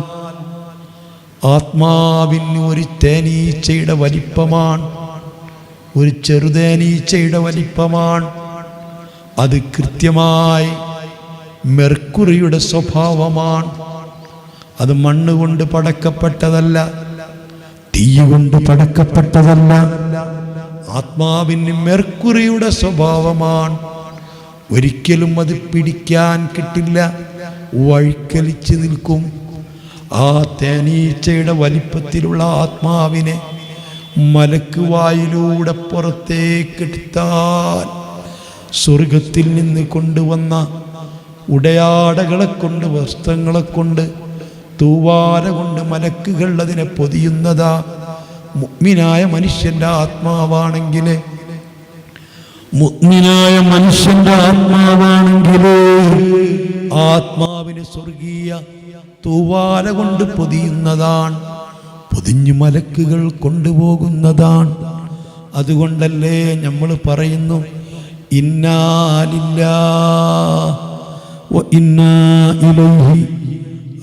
ആത്മാവിന് ഒരു തേനീച്ചയുടെ വലിപ്പമാണ്, ഒരു ചെറുതേനീച്ചയുടെ വലിപ്പമാണ്. അത് കൃത്യമായി മെർക്കുറിയുടെ സ്വഭാവമാണ്. അത് മണ്ണ് കൊണ്ട് പടക്കപ്പെട്ടതല്ല, തീ കൊണ്ട് പടക്കപ്പെട്ടതല്ല. ആത്മാവിന് മെർക്കുറിയുടെ സ്വഭാവമാണ്. ഒരിക്കലും അത് പിടിക്കാൻ കിട്ടില്ല, വഴിക്കലിച്ച് നിൽക്കും. ആ തേനീച്ചയുടെ വലിപ്പത്തിലുള്ള ആത്മാവിനെ മലക്ക് വായിലൂടെ പുറത്തേക്കെടുത്താൽ സ്വർഗത്തിൽ നിന്ന് കൊണ്ടുവന്ന ഉടയാടകളെ കൊണ്ട്, വസ്ത്രങ്ങളെ കൊണ്ട്, തൂവാല കൊണ്ട് മലക്കുകൾ അതിനെ പൊതിയുന്നതാ. മുഅ്മിനായ മനുഷ്യന്റെ ആത്മാവാണെങ്കിൽ, മുഅ്മിനായ മനുഷ്യന്റെ ആത്മാവാണെങ്കിൽ ആത്മാവിന് സ്വർഗീയ തൂവാല കൊണ്ട് പൊതിയുന്നതാണ്, പൊതിഞ്ഞു മലക്കുകൾ കൊണ്ടുപോകുന്നതാണ്. അതുകൊണ്ടല്ലേ നമ്മൾ പറയുന്നു, ഇന്നാ ലില്ലാഹി വ ഇന്നാ ഇലൈഹി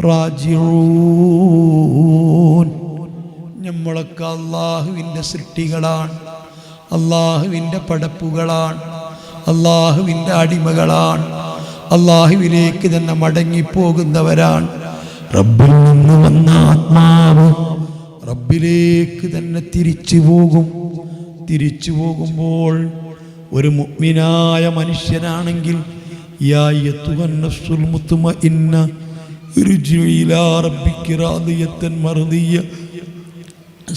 റാജിഊൻ. നമ്മളൊക്കെ അള്ളാഹുവിൻ്റെ സൃഷ്ടികളാണ്, അള്ളാഹുവിൻ്റെ പടപ്പുകളാണ്, അള്ളാഹുവിൻ്റെ അടിമകളാണ്, അള്ളാഹുവിലേക്ക് തന്നെ മടങ്ങിപ്പോകുന്നവരാണ്. റബ്ബിൽ നിന്ന് വന്ന ആത്മാവ് റബ്ബിലേക്ക് തന്നെ തിരിച്ചു പോകും. തിരിച്ചു പോകുമ്പോൾ ഒരു മുഅ്മിനായ മനുഷ്യനാണെങ്കിൽ, യാ അയ്യുഹൻ നഫ്സുൽ മുത്മഇന്ന ഇർജിഇ ഇലാ റബ്ബികി റാദിയത്തൻ മർദിയ,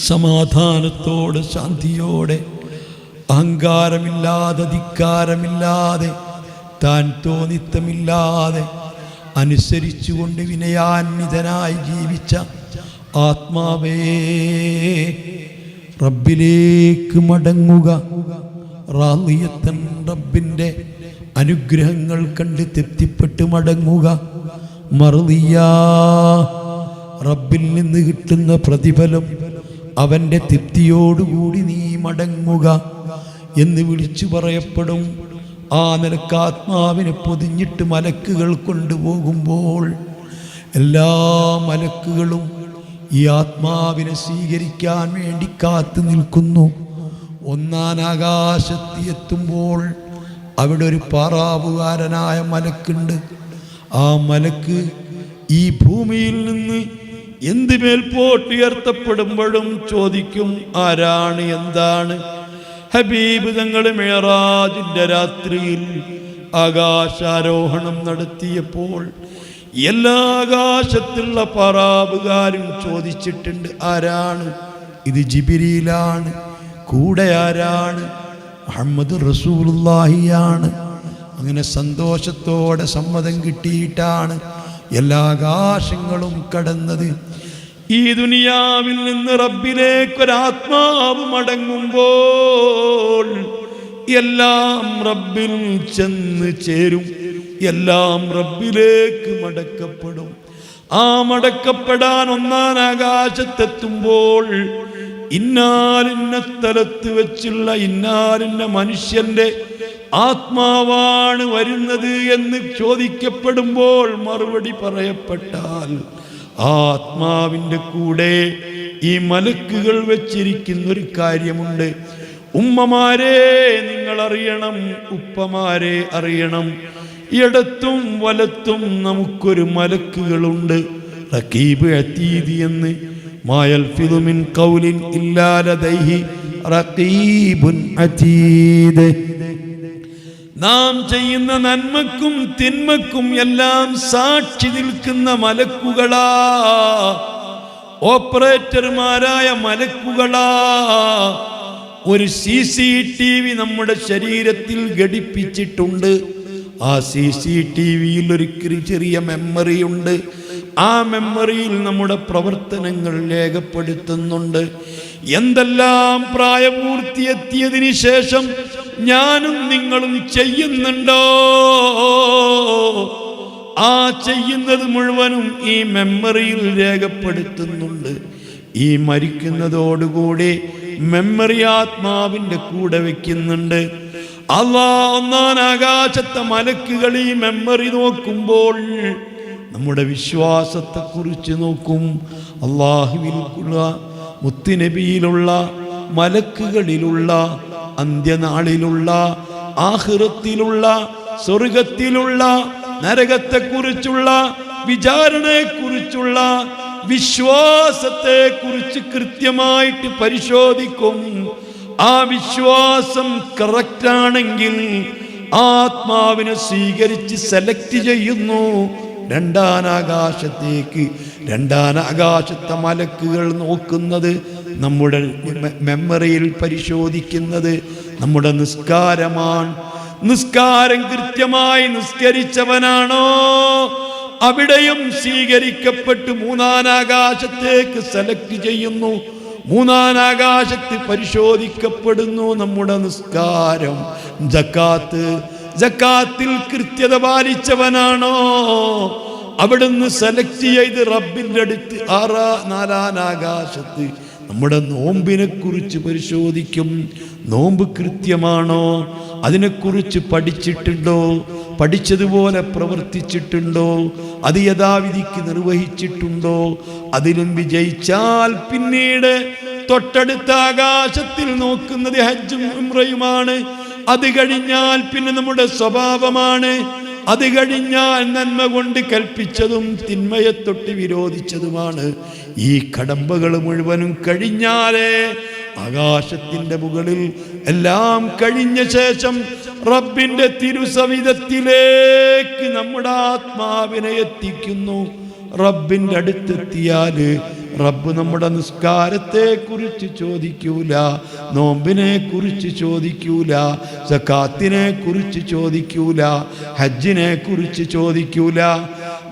സമാധാനത്തോടെ ശാന്തിയോടെ അഹങ്കാരമില്ലാതെ ധിക്കാരമില്ലാതെ താൻ തോന്നിത്തമില്ലാതെ അനുസരിച്ചുകൊണ്ട് വിനയാന്വിതനായി ജീവിച്ച ആത്മാവേ, റബ്ബിലേക്ക് മടങ്ങുക. റാദിയത്തൻ, റബ്ബിൻ്റെ അനുഗ്രഹങ്ങൾ കണ്ട് തൃപ്തിപ്പെട്ട് മടങ്ങുക. മർദിയ, റബ്ബിൽ നിന്ന് കിട്ടുന്ന പ്രതിഫലം അവൻ്റെ തൃപ്തിയോടുകൂടി നീ മടങ്ങുക എന്ന് വിളിച്ചു പറയപ്പെടും. ആ നിലക്ക് ആത്മാവിനെ പൊതിഞ്ഞിട്ട് മലക്കുകൾ കൊണ്ടുപോകുമ്പോൾ എല്ലാ മലക്കുകളും ഈ ആത്മാവിനെ സ്വീകരിക്കാൻ വേണ്ടി കാത്തു നിൽക്കുന്നു. ഒന്നാം ആകാശത്ത് എത്തുമ്പോൾ അവിടെ ഒരു പാറാവുകാരനായ മലക്കുണ്ട്. ആ മലക്ക് ഈ ഭൂമിയിൽ നിന്ന് എന്ത് മേൽപോട്ട് ഉയർത്തപ്പെടുമ്പോഴും ചോദിക്കും, ആരാണ്, എന്താണ്? ഹബീബ് തങ്ങൾ മിഅ്റാജിന്റെ രാത്രിയിൽ ആകാശാരോഹണം നടത്തിയപ്പോൾ എല്ലാ ആകാശത്തുള്ള പറാബുകാരും ചോദിച്ചിട്ടുണ്ട്, ആരാണ്? ഇത് ജിബ്രീലാണ്. കൂടെ ആരാണ്? മുഹമ്മദ് റസൂലുള്ളാഹിയാണ്. അങ്ങനെ സന്തോഷത്തോടെ സമ്മതം കിട്ടിയിട്ടാണ് എല്ലാ ആകാശങ്ങളും കടന്നത്. ഈ ദുനിയാവിൽ നിന്ന് റബ്ബിലേക്കൊരാത്മാവ് മടങ്ങുമ്പോൾ എല്ലാം റബ്ബിൽ ചെന്ന് ചേരും, എല്ലാം റബ്ബിലേക്ക് മടക്കപ്പെടും. ആ മടക്കപ്പെടാൻ ഒന്നാം ആകാശത്തെത്തുമ്പോൾ ഇന്നാലിന്ന സ്ഥലത്ത് വെച്ചുള്ള ഇന്നാലിന്ന മനുഷ്യന്റെ ആത്മാവാണ് വരുന്നത് എന്ന് ചോദിക്കപ്പെടുമ്പോൾ മറുപടി പറയപ്പെട്ടാൽ ആത്മാവിൻ്റെ കൂടെ ഈ മലക്കുകൾ വെച്ചിരിക്കുന്നൊരു കാര്യമുണ്ട്. ഉമ്മമാരെ നിങ്ങൾ അറിയണം, ഉപ്പമാരെ അറിയണം, ഇടത്തും വലത്തും നമുക്കൊരു മലക്കുകളുണ്ട്. റഖീബ് അതീദ് എന്ന്. മാ യൽഫിദു മിൻ ഖൗലിൻ ഇല്ലാ ലദൈഹി റഖീബുൻ അതീദ്. നാം ചെയ്യുന്ന നന്മക്കും തിന്മക്കും എല്ലാം സാക്ഷി നിൽക്കുന്ന മലക്കുകളാ, ഓപ്പറേറ്റർമാരായ മലക്കുകളാ. ഒരു CCTV നമ്മുടെ ശരീരത്തിൽ ഘടിപ്പിച്ചിട്ടുണ്ട്. ആ CCTVയിൽ ഒരു ചെറിയ മെമ്മറി ഉണ്ട്. ആ മെമ്മറിയിൽ നമ്മുടെ പ്രവർത്തനങ്ങൾ രേഖപ്പെടുത്തുന്നുണ്ട്. എന്തെല്ലാം പ്രായപൂർത്തിയെത്തിയതിനു ശേഷം ഞാനും നിങ്ങളും ചെയ്യുന്നുണ്ടോ, ആ ചെയ്യുന്നത് മുഴുവനും ഈ മെമ്മറിയിൽ രേഖപ്പെടുത്തുന്നുണ്ട്. ഈ മരിക്കുന്നതോടുകൂടി മെമ്മറി ആത്മാവിൻ്റെ കൂടെ വെക്കുന്നുണ്ട്. അല്ലാഹ് ഒന്നാം ആകാശത്തെ മലക്കുകൾ ഈ മെമ്മറി നോക്കുമ്പോൾ നമ്മുടെ വിശ്വാസത്തെക്കുറിച്ച് നോക്കും. അല്ലാഹുവിലുള്ള, മുത്തുനബിയിലുള്ള, മലക്കുകളിലുള്ള, അന്ത്യനാളിലുള്ള, ആഖിറത്തിലുള്ള, സ്വർഗത്തിലുള്ള, നരകത്തെക്കുറിച്ചുള്ള, വിചാരണയെക്കുറിച്ചുള്ള വിശ്വാസത്തെക്കുറിച്ച് കൃത്യമായിട്ട് പരിശോധിക്കും. ആ വിശ്വാസം കറക്റ്റാണെങ്കിൽ ആത്മാവിനെ സ്വീകരിച്ച് സെലക്ട് ചെയ്യുന്നു. രണ്ടാനാകാശത്തേക്ക്. രണ്ടാനാകാശത്തെ മലക്കുകൾ നോക്കുന്നത്, നമ്മുടെ മെമ്മറിയിൽ പരിശോധിക്കുന്നത് നമ്മുടെ നിസ്കാരമാണ്. നിസ്കാരം കൃത്യമായി നിസ്കരിച്ചവനാണോ, അവിടെയും സ്വീകരിക്കപ്പെട്ട് മൂന്നാനാകാശത്തേക്ക് സെലക്ട് ചെയ്യുന്നു. മൂന്നാനാകാശത്ത് പരിശോധിക്കപ്പെടുന്നു നമ്മുടെ നിസ്കാരം. ജക്കാത്തിൽ കൃത്യത പാലിച്ചവനാണോ, അവിടുന്ന് സെലക്ട് ചെയ്ത് റബ്ബിൻ്റെ അടുത്ത് നാലാനാകാശത്ത് നമ്മുടെ നോമ്പിനെ കുറിച്ച് പരിശോധിക്കും. നോമ്പ് കൃത്യമാണോ, അതിനെക്കുറിച്ച് പഠിച്ചിട്ടുണ്ടോ, പഠിച്ചതുപോലെ പ്രവർത്തിച്ചിട്ടുണ്ടോ, അത് യഥാവിധിക്ക് നിർവഹിച്ചിട്ടുണ്ടോ. അതിലും വിജയിച്ചാൽ പിന്നീട് തൊട്ടടുത്ത ആകാശത്തിൽ നോക്കുന്നത് ഹജ്ജും ഉംറയുമാണ്. അത് കഴിഞ്ഞാൽ പിന്നെ നമ്മുടെ സ്വഭാവമാണ്. അത് കഴിഞ്ഞാൽ നന്മ കൊണ്ട് കൽപ്പിച്ചതും തിന്മയെ തൊട്ട് വിരോധിച്ചതുമാണ്. ഈ കടമ്പകൾ മുഴുവനും കഴിഞ്ഞാലേ ആകാശത്തിന്റെ മുകളിൽ എല്ലാം കഴിഞ്ഞ ശേഷം റബ്ബിന്റെ തിരുസവിധത്തിലേക്ക് നമ്മുടെ ആത്മാവിനെ എത്തിക്കുന്നു. റബ്ബിന്റെ അടുത്തെത്തിയാല് റബ്ബ് നമ്മുടെ നിസ്കാരത്തെ കുറിച്ച് ചോദിക്കൂല, നോമ്പിനെ കുറിച്ച് ചോദിക്കൂല, സക്കാത്തിനെ കുറിച്ച് ചോദിക്കൂല, ഹജ്ജിനെ കുറിച്ച് ചോദിക്കൂല.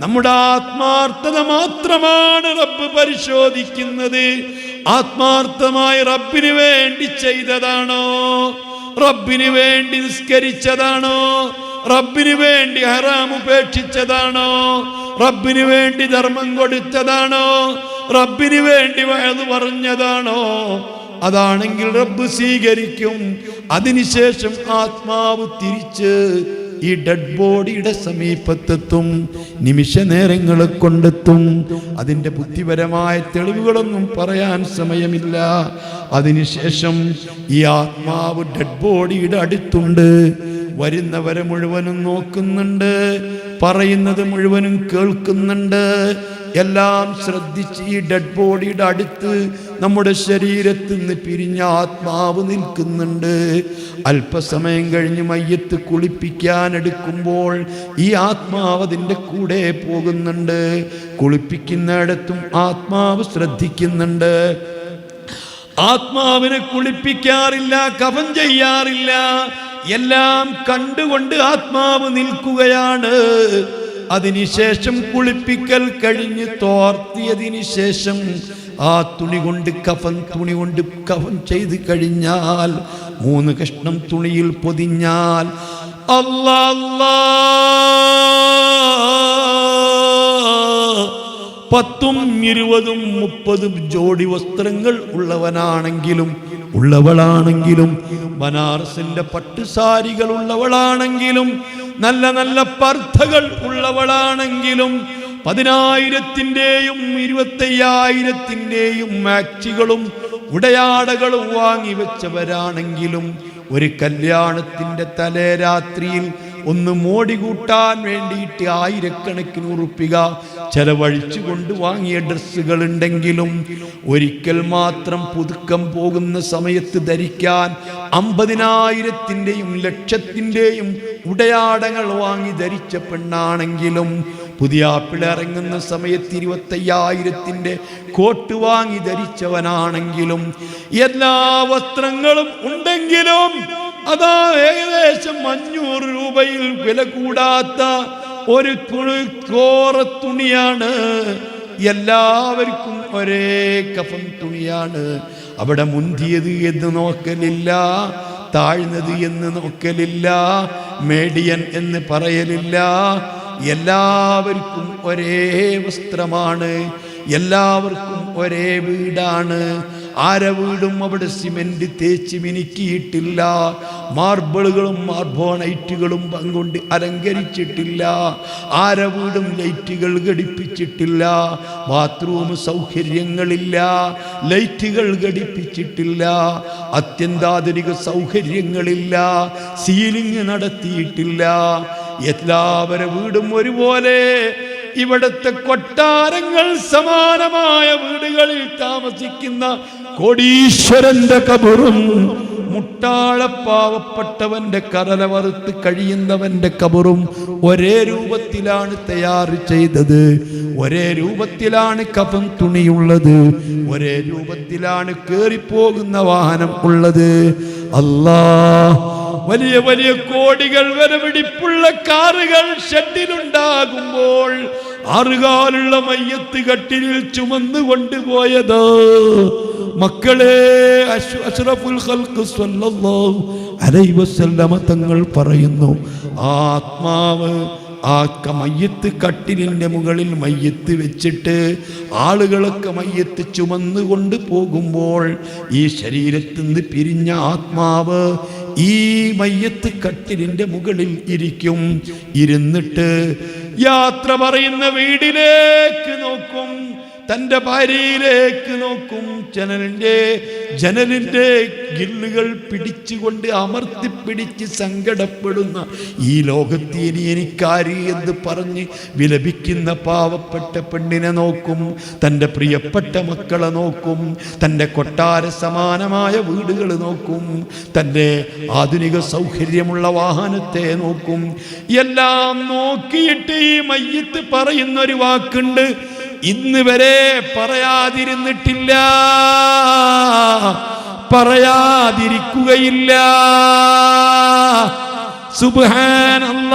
നമ്മുടെ ആത്മാർത്ഥത മാത്രമാണ് റബ്ബ് പരിശോധിക്കുന്നത്. ആത്മാർത്ഥമായി റബ്ബിന് വേണ്ടി ചെയ്തതാണോ, റബ്ബിന് വേണ്ടി നിസ്കരിച്ചതാണോ, റബ്ബിന് വേണ്ടി ഹറാം ഉപേക്ഷിച്ചതാണോ, റബ്ബിന് വേണ്ടി ധർമ്മം കൊടുത്തതാണോ, റബ്ബിന് വേണ്ടി വഅദ് പറഞ്ഞതാണോ. അതാണെങ്കിൽ റബ്ബ് സ്വീകരിക്കും. അതിനുശേഷം ആത്മാവ് തിരിച്ച് ഈ ഡെഡ് ബോഡിയുടെ സമീപത്തെത്തും. നിമിഷ നേരങ്ങളെ കൊണ്ടെത്തും. അതിൻ്റെ ബുദ്ധിപരമായ തെളിവുകളൊന്നും പറയാൻ സമയമില്ല. അതിനുശേഷം ഈ ആത്മാവ് ഡെഡ് ബോഡിയുടെ അടുത്തുണ്ട്. വരുന്നവരെ മുഴുവനും നോക്കുന്നുണ്ട്, പറയുന്നത് മുഴുവനും കേൾക്കുന്നുണ്ട്. എല്ലാം ശ്രദ്ധിച്ച് ഈ ഡെഡ് ബോഡിയുടെ അടുത്ത് നമ്മുടെ ശരീരത്തിൽ നിന്ന് പിരിഞ്ഞ ആത്മാവ് നിൽക്കുന്നുണ്ട്. അല്പസമയം കഴിഞ്ഞ് മയ്യത്ത് കുളിപ്പിക്കാൻ എടുക്കുമ്പോൾ ഈ ആത്മാവ് അതിൻ്റെ കൂടെ പോകുന്നുണ്ട്. കുളിപ്പിക്കുന്നിടത്തും ആത്മാവ് ശ്രദ്ധിക്കുന്നുണ്ട്. ആത്മാവിനെ കുളിപ്പിക്കാറില്ല, കഫൻ ചെയ്യാറില്ല. എല്ലാം കണ്ടുകൊണ്ട് ആത്മാവ് നിൽക്കുകയാണ്. അതിനുശേഷം കുളിപ്പിക്കൽ കഴിഞ്ഞ് തോർത്തിയതിനു ശേഷം ആ തുണി കൊണ്ട് കഫൻ ചെയ്ത് കഴിഞ്ഞാൽ, 3 കഷ്ണം തുണിയിൽ പൊതിഞ്ഞാൽ, അല്ലാഹ് 10, 20, 30 ജോഡി വസ്ത്രങ്ങൾ ഉള്ളവളാണെങ്കിലും ബനാറസിന്റെ പട്ടുസാരികൾ ഉള്ളവളാണെങ്കിലും നല്ല നല്ല പർദ്ദകൾ ഉള്ളവളാണെങ്കിലും 10,000-ന്റെയും 25,000-ന്റെയും മാക്സികളും ഉടയാടകളും വാങ്ങി വെച്ചവരാണെങ്കിലും ഒരു കല്യാണത്തിന്റെ തലേ രാത്രിയിൽ ഒന്ന് മോടി കൂട്ടാൻ വേണ്ടിയിട്ട് 1000-കണക്കിന് ഉറുപ്പിക ചെലവഴിച്ചു കൊണ്ട് വാങ്ങിയ ഡ്രസ്സുകൾ ഉണ്ടെങ്കിലും ഒരിക്കൽ മാത്രം പുതുക്കം പോകുന്ന സമയത്ത് ധരിക്കാൻ 50,000-ന്റെയും 1,00,000-ന്റെയും ഉടയാടങ്ങൾ വാങ്ങി ധരിച്ച പെണ്ണാണെങ്കിലും, പുതിയ ആപ്പിൾ ഇറങ്ങുന്ന സമയത്ത് 25,000-ന്റെ കോട്ട് വാങ്ങി ധരിച്ചവനാണെങ്കിലും, എല്ലാ വസ്ത്രങ്ങളും ഉണ്ടെങ്കിലും അതാ ഏകദേശം 500 രൂപയിൽ വില കൂടാത്ത ഒരു കോറ തുണിയാണ്. എല്ലാവർക്കും ഒരേ കഫൻ തുണിയാണ്. അവിടെ മുന്തിയത് എന്ന് നോക്കലില്ല, താഴ്ന്നത് എന്ന് നോക്കലില്ല, മീഡിയൻ എന്ന് പറയലില്ല. എല്ലാവർക്കും ഒരേ വസ്ത്രമാണ്, എല്ലാവർക്കും ഒരേ വീടാണ്. ആര വീടും അവിടെ സിമെന്റ് തേച്ച് മിനുക്കിയിട്ടില്ല, മാർബിളുകളും മാർബോണൈറ്റുകളും കൊണ്ട് അലങ്കരിച്ചിട്ടില്ല. ആര വീടും ലൈറ്റുകൾ ഘടിപ്പിച്ചിട്ടില്ല, ബാത്റൂം സൗകര്യങ്ങളില്ല, ലൈറ്റുകൾ ഘടിപ്പിച്ചിട്ടില്ല, അത്യന്താധുനിക സൗകര്യങ്ങളില്ല, സീലിംഗ് നടത്തിയിട്ടില്ല. എല്ലാവരുടെ വീടും ഒരുപോലെ. ഇവിടുത്തെ കൊട്ടാരങ്ങൾ സമാനമായ വീടുകളിൽ താമസിക്കുന്ന കോടീശ്വരന്റെ കബറും മുട്ടാളപ്പാവപ്പെട്ടവന്റെ കരല വറുത്ത് കഴിയുന്നവന്റെ കബറും ഒരേ രൂപത്തിലാണ് തയ്യാർ ചെയ്തത്. ഒരേ രൂപത്തിലാണ് കഫൻ തുണിയുള്ളത്. ഒരേ രൂപത്തിലാണ് കേറിപ്പോകുന്ന വാഹനം ഉള്ളത്. അല്ലാഹ്, വലിയ വലിയ കോടികൾ വിലപിടിപ്പുള്ള കാറുകൾ ഷെഡിലുണ്ടാകുമ്പോൾ ആറുകാലുള്ള മയ്യത്ത് കട്ടിലിൽ ചുമന്നു കൊണ്ടുപോയത് മക്കളെ അഷ്റഫുൽ ഖൽഖ് സ്വല്ലല്ലാഹു അലൈഹി വസല്ലമ തങ്ങൾ പറയുന്നു, ആത്മാവ് ആ മയ്യത്ത് കട്ടിലിൻ്റെ മുകളിൽ മയ്യത്ത് വെച്ചിട്ട് ആളുകളൊക്കെ മയ്യത്ത് ചുമന്നു കൊണ്ട് പോകുമ്പോൾ ഈ ശരീരത്തിൽ നിന്ന് പിരിഞ്ഞ ആത്മാവ് ഈ മയ്യത്ത് കട്ടിലിൻ്റെ മുകളിൽ ഇരിക്കും. ഇരുന്നിട്ട് യാത്ര പറയുന്ന വീടിലേക്ക് നോക്കും, തൻ്റെ ഭാര്യയിലേക്ക് നോക്കും. ജനലിൻ്റെ ഗില്ലുകൾ പിടിച്ചുകൊണ്ട് അമർത്തിപ്പിടിച്ച് സങ്കടപ്പെടുന്ന ഈ ലോകത്ത് ഇനി എനിക്കാര് എന്ന് പറഞ്ഞ് വിലപിക്കുന്ന പാവപ്പെട്ട പെണ്ണിനെ നോക്കും, തൻ്റെ പ്രിയപ്പെട്ട മക്കളെ നോക്കും, തൻ്റെ കൊട്ടാര സമാനമായ വീടുകൾ നോക്കും, തൻ്റെ ആധുനിക സൗകര്യമുള്ള വാഹനത്തെ നോക്കും. എല്ലാം നോക്കിയിട്ട് ഈ മയ്യത്ത് പറയുന്നൊരു വാക്കുണ്ട്, ഇന്ന് വരെ പറയാതിരുന്നിട്ടില്ല, പറയാതിരിക്കുകയില്ല. സുബ്ഹാനല്ലാഹ്.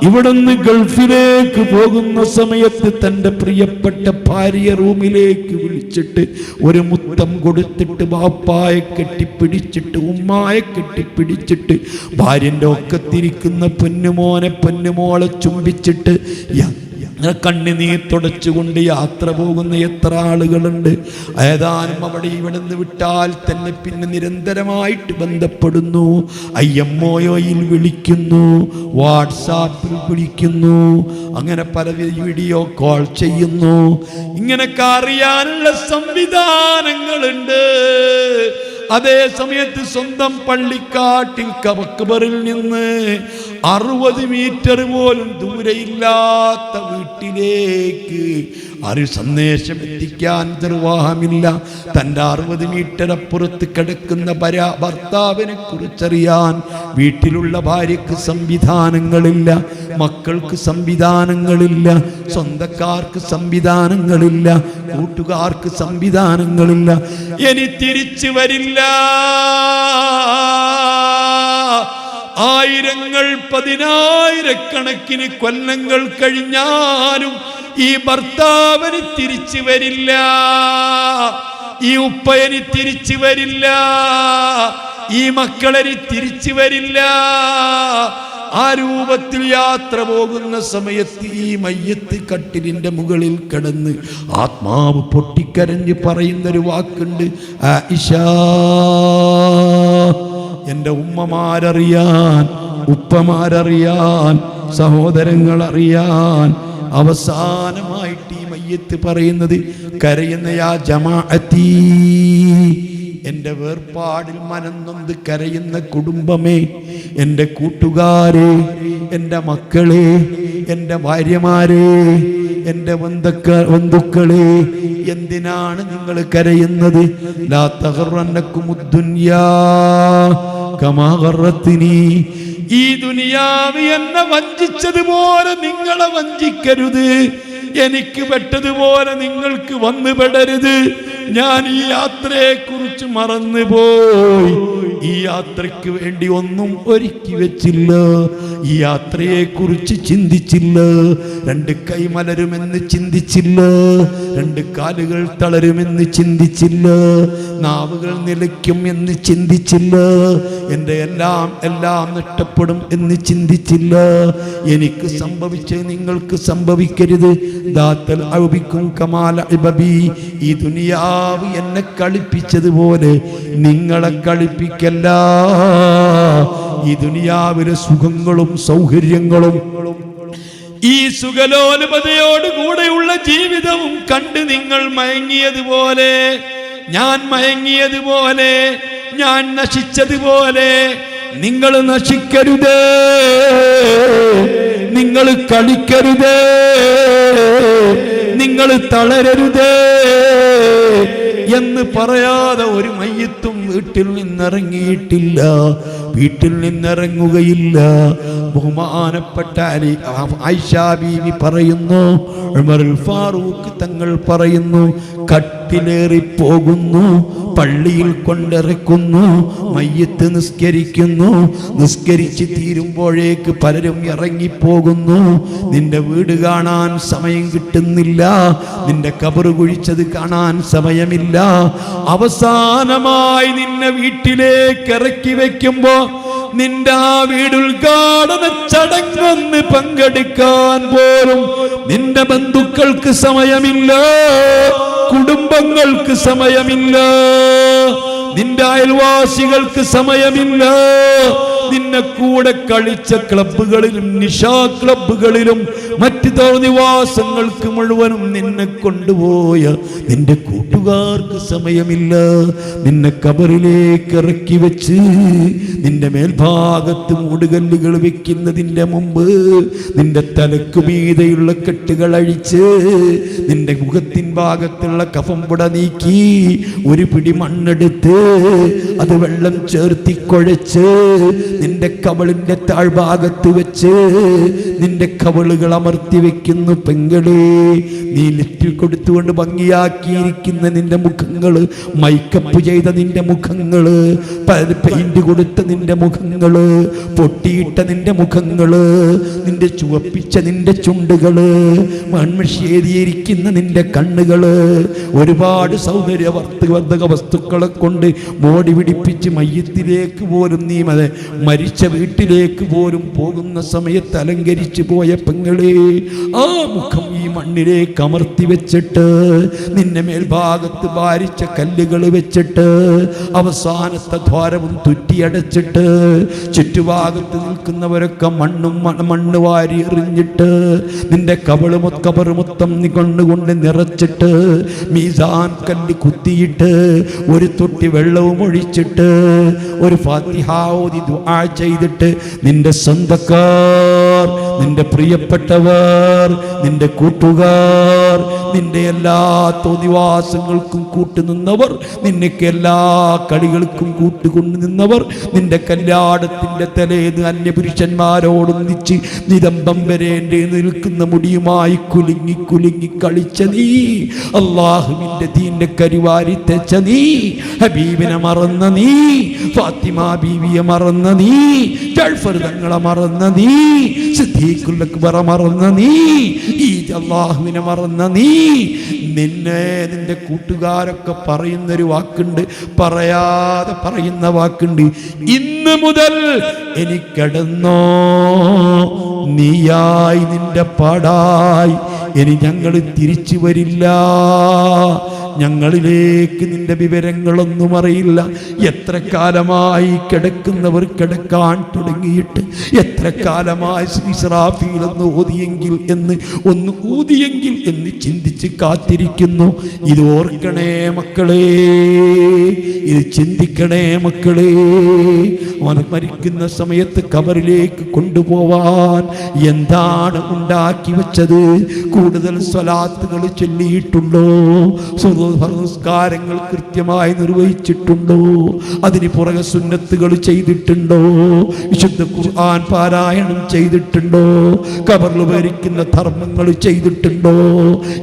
ഇവിടുന്ന് ഗൾഫിലേക്ക് പോകുന്ന സമയത്ത് തൻ്റെ പ്രിയപ്പെട്ട ഭാര്യ റൂമിലേക്ക് വിളിച്ചിട്ട് ഒരു മുത്തം കൊടുത്തിട്ട് ബാപ്പായെ കെട്ടിപ്പിടിച്ചിട്ട് ഉമ്മായെ കെട്ടിപ്പിടിച്ചിട്ട് ഭാര്യൻ്റെ ഒക്കത്തിരിക്കുന്ന പൊന്നുമോളെ ചുംബിച്ചിട്ട് കണ്ണുനീർ തുടച്ചുകൊണ്ട് യാത്ര പോകുന്ന എത്ര ആളുകളുണ്ട്. ഏതാനും അവിടെ ഇവിടെ നിന്ന് വിട്ടാൽ തന്നെ പിന്നെ നിരന്തരമായിട്ട് ബന്ധപ്പെടുന്നു. IMOയിൽ വിളിക്കുന്നു, വാട്സാപ്പിൽ വിളിക്കുന്നു, അങ്ങനെ പല വീഡിയോ കോൾ ചെയ്യുന്നു. ഇങ്ങനെയൊക്കെ അറിയാനുള്ള സംവിധാനങ്ങളുണ്ട്. അതേ സമയത്ത് സ്വന്തം പള്ളിക്കാട്ടിൽ കബറിൽ നിന്ന് 60 മീറ്റർ പോലും ദൂരെയില്ലാത്ത വീട്ടിലേക്ക് ഒരു സന്ദേശം എത്തിക്കാൻ നിർവാഹമില്ല. തൻ്റെ 60 മീറ്റർ അപ്പുറത്ത് കിടക്കുന്ന ഭർത്താവിനെ കുറിച്ചറിയാൻ വീട്ടിലുള്ള ഭാര്യക്ക് സംവിധാനങ്ങളില്ല, മക്കൾക്ക് സംവിധാനങ്ങളില്ല, സ്വന്തക്കാർക്ക് സംവിധാനങ്ങളില്ല, കൂട്ടുകാർക്ക് സംവിധാനങ്ങളില്ല. ഇനി തിരിച്ചു വരില്ല. ആയിരങ്ങൾ 10,000 കൊല്ലങ്ങൾ കഴിഞ്ഞാലും ഈ ഭർത്താവിന് തിരിച്ചു വരില്ല, ഈ ഉപ്പയന് തിരിച്ചു വരില്ല, ഈ മക്കളന് തിരിച്ചു വരില്ല. ആ രൂപത്തിൽ യാത്ര പോകുന്ന സമയത്ത് ഈ മയ്യത്ത് കട്ടിലിൻ്റെ മുകളിൽ കിടന്ന് ആത്മാവ് പൊട്ടിക്കരഞ്ഞ് പറയുന്നൊരു വാക്കുണ്ട്, ആയിഷാ, എൻ്റെ ഉമ്മമാരറിയാൻ, ഉപ്പമാരറിയാൻ, സഹോദരങ്ങൾ അറിയാൻ. അവസാനമായിട്ട് ഈ മയ്യത്ത് പറയുന്നത്, കരയുന്ന യാ ജമാഅത്തി, എൻ്റെ വേർപാടിൽ മനംനൊന്ത് കരയുന്ന കുടുംബമേ, എൻ്റെ കൂട്ടുകാരെ, എൻ്റെ മക്കളെ, എൻ്റെ ഭാര്യമാരെ, എൻ്റെ ബന്ധുക്കളെ, എന്തിനാണ് നിങ്ങൾ കരയുന്നത്? ലാ തഗറന്നകുമുദ്ദുനിയാ കമാ ഗറത്നി, ഈ ദുനിയാവ് എന്നെ വഞ്ചിച്ചതുപോലെ നിങ്ങളെ വഞ്ചിക്കരുത്, എനിക്ക് പെട്ടതുപോലെ നിങ്ങൾക്ക് വന്നു പെടരുത്. ഞാൻ ഈ യാത്രയെക്കുറിച്ച് മറന്നുപോയി. ഈ യാത്രയ്ക്ക് വേണ്ടി ഒന്നും ഒരുക്കി വെച്ചില്ല. ഈ യാത്രയെക്കുറിച്ച് ചിന്തിച്ചില്ല. 2 കൈ മലരുമെന്ന് ചിന്തിച്ചില്ല. 2 കാലുകൾ തളരുമെന്ന് ചിന്തിച്ചില്ല. നാവുകൾ നിലയ്ക്കും എന്ന് ചിന്തിച്ചില്ല. എൻ്റെ എല്ലാം നഷ്ടപ്പെടും എന്ന് ചിന്തിച്ചില്ല. എനിക്ക് സംഭവിച്ച് നിങ്ങൾക്ക് സംഭവിക്കരുത്. ദാത്തൽ ഔബിക്കും കമാല ഇബബി. ഈ ദുനിയാവ് എന്നെ കളിപ്പിച്ചതുപോലെ നിങ്ങളെ കളിപ്പിക്കല്ല. ഈ ദുനിയാവിലെ സുഖങ്ങളും സൗകര്യങ്ങളും ഈ സുഖലോലുപതയോടുകൂടെയുള്ള ജീവിതവും കണ്ട് നിങ്ങൾ മയങ്ങിയതുപോലെ, ഞാൻ മയങ്ങിയതുപോലെ, ഞാൻ നശിച്ചതുപോലെ നിങ്ങൾ നശിക്കരുതേ. നിങ്ങൾ കളിക്കരുതേ. നിങ്ങൾ തളരരുതേ എന്ന് പറയാതെ ഒരു മയ്യത്തും വീട്ടിൽ നിന്നിറങ്ങിയിട്ടില്ല, വീട്ടിൽ നിന്നിറങ്ങുകയില്ല. ബഹുമാനപ്പെട്ട ആയിഷ ബീവി പറയുന്നു, ഉമറുൽ ഫാറൂഖ് തങ്ങൾ പറയുന്നു, കട്ടിലേറിപ്പോകുന്നു, പള്ളിയിൽ കൊണ്ടിറക്കുന്നു, മയ്യത്ത് നിസ്കരിക്കുന്നു, നിസ്കരിച്ച് തീരുമ്പോഴേക്ക് പലരും ഇറങ്ങിപ്പോകുന്നു. നിന്റെ വീട് കാണാൻ സമയം കിട്ടുന്നില്ല, നിന്റെ കബറ് കുഴിച്ചത് കാണാൻ സമയമില്ല. അവസാനമായി നിന്നെ വീട്ടിലേക്ക് ഇറക്കി വെക്കുമ്പോ നിന്റെ ആ വീടുദ്ഘാടന ചടങ്ങൊന്ന് പങ്കെടുക്കാൻ പോലും നിന്റെ ബന്ധുക്കൾക്ക് സമയമില്ല, കുടുംബങ്ങൾക്ക് സമയമില്ല, നിന്റെ അയൽവാസികൾക്ക് സമയമില്ല. നിന്നെ കൂടെ കളിച്ച ക്ലബ്ബുകളിലും നിശാ ക്ലബ്ബുകളിലും മറ്റു തോന്നിവാസങ്ങൾക്ക് മുഴുവനും നിന്നെ കൊണ്ടുപോയ നിന്റെ കൂട്ടുകാർക്ക് സമയമില്ല. നിന്നെ കബറിലേക്ക് ഇറക്കി വെച്ച് നിന്റെ മേൽഭാഗത്ത് മൂടുകല്ലുകൾ വെക്കുന്നതിന്റെ മുമ്പ് നിന്റെ തലക്കു മീതെയുള്ള കെട്ടുകൾ അഴിച്ച് നിന്റെ മുഖത്തിൻ ഭാഗത്തുള്ള കഫംപുട നീക്കി ഒരു പിടി മണ്ണെടുത്ത് അത് വെള്ളം ചേർത്തി കുഴച്ച് നിന്റെ കവളിന്റെ താഴ്ഭാഗത്ത് വെച്ച് നിന്റെ കവളുകൾ അമർത്തി വെക്കുന്നു. പെങ്ങളെ, നീ ലിഫ്റ്റ് കൊടുത്തുകൊണ്ട് ഭംഗിയാക്കിയിരിക്കുന്ന നിന്റെ മുഖങ്ങള്, മൈക്കപ്പ് ചെയ്ത നിന്റെ മുഖങ്ങള്, പെയിന്റ് കൊടുത്ത നിന്റെ മുഖങ്ങള്, പൊട്ടിയിട്ട നിന്റെ മുഖങ്ങള്, നിന്റെ ചുവപ്പിച്ച നിന്റെ ചുണ്ടുകള്, മൺമഷേരിയിരിക്കുന്ന നിന്റെ കണ്ണുകള്, ഒരുപാട് സൗന്ദര്യവർദ്ധക വസ്തുക്കളെ കൊണ്ട് ബോഡി പിടിപ്പിച്ച് മയ്യത്തിലേക്ക് പോലും നീ മരിച്ച വീട്ടിലേക്ക് പോലും പോകുന്ന സമയത്ത് അലങ്കരിച്ചു പോയ പെങ്ങളെ, ആ മുഖം ഈ മണ്ണിലേക്ക് അമർത്തി വെച്ചിട്ട് നിന്റെ മേൽഭാഗത്ത് ഭാരിച്ച കല്ലുകൾ വെച്ചിട്ട് അവസാനത്തെ ദ്വാരവും തുറ്റിയടച്ചിട്ട് ചുറ്റുഭാഗത്ത് നിൽക്കുന്നവരൊക്കെ മണ്ണ് വാരി എറിഞ്ഞിട്ട് നിന്റെ കബറ് മൊത്തം നീ കൊണ്ടുകൊണ്ട് നിറച്ചിട്ട് മീസാൻ കല്ല് കുത്തിയിട്ട് ഒരു തൊട്ടി വെള്ളവും ഒഴിച്ചിട്ട് ഒരു ഫാത്തിഹ ഓതി ദുആ ചെയ്തിട്ട് നിന്റെ സ്വന്തക്കാർ, നിന്റെ പ്രിയപ്പെട്ടവർ, നിന്റെ കൂട്ടുകാർ, നിന്റെ എല്ലാ തോന്നിവാസങ്ങൾക്കും കൂട്ടുനിന്നവർ, നിനക്ക് എല്ലാ കളികൾക്കും കൂട്ടുകൊണ്ടു നിന്നവർ, നിന്റെ കല്യാണത്തിന്റെ തലേന്ന് അന്യപുരുഷന്മാരോടൊന്നിച്ച് നിതംബം വരേണ്ടി നിൽക്കുന്ന മുടിയുമായി കുലുങ്ങി കുലുങ്ങി കളിച്ച നീ, അള്ളാഹുവിന്റെ ദീന്റെ കരിവാരി തെച്ച നീ, ഹബീബിനെ മറന്ന നീ, ഫാത്തിമ ബീവിയെ മറന്ന നീ, ജഅഫർ തങ്ങളെ മറന്ന നീ, സിദ്ദീഖുൽ അക്ബർ മറന്ന നീ, ഈ അല്ലാഹുവിനെ മറന്ന നീ, നിന്നെ നിന്റെ കൂട്ടുകാരൊക്കെ പറയുന്നൊരു വാക്കുണ്ട്, പറയാതെ പറയുന്ന വാക്കുണ്ട്, ഇന്ന് മുതൽ എനിക്കടന്നോ നീയായി നിന്റെ പാടായി, ഇനി ഞങ്ങൾ തിരിച്ചു വരില്ല, ഞങ്ങളിലേക്ക് നിന്റെ വിവരങ്ങളൊന്നും അറിയില്ല. എത്ര കാലമായി കിടക്കുന്നവർ കിടക്കാൻ തുടങ്ങിയിട്ട്, എത്ര കാലമായി ഇസ്രാഫീൽ ഒന്ന് ഊതിയെങ്കിൽ എന്ന് ചിന്തിച്ച് കാത്തിരിക്കുന്നു. ഇത് ഓർക്കണേ മക്കളെ, ഇത് ചിന്തിക്കണേ മക്കളെ. അവൻ മരിക്കുന്ന സമയത്ത് കബറിലേക്ക് കൊണ്ടുപോവാൻ എന്താണ് ഉണ്ടാക്കി വെച്ചത്? കൂടുതൽ സ്വലാത്തുകൾ ചൊല്ലിയിട്ടുണ്ടോ? നിസ്കാരങ്ങൾ കൃത്യമായി നിർവഹിച്ചിട്ടുണ്ടോ? അതിന് പുറകെ സുന്നത്തുകൾ ചെയ്തിട്ടുണ്ടോ? വിശുദ്ധ ഖുർആൻ പാരായണം ചെയ്തിട്ടുണ്ടോ? ഖബറിൽ ഭരിക്കുന്ന ധർമ്മങ്ങൾ ചെയ്തിട്ടുണ്ടോ?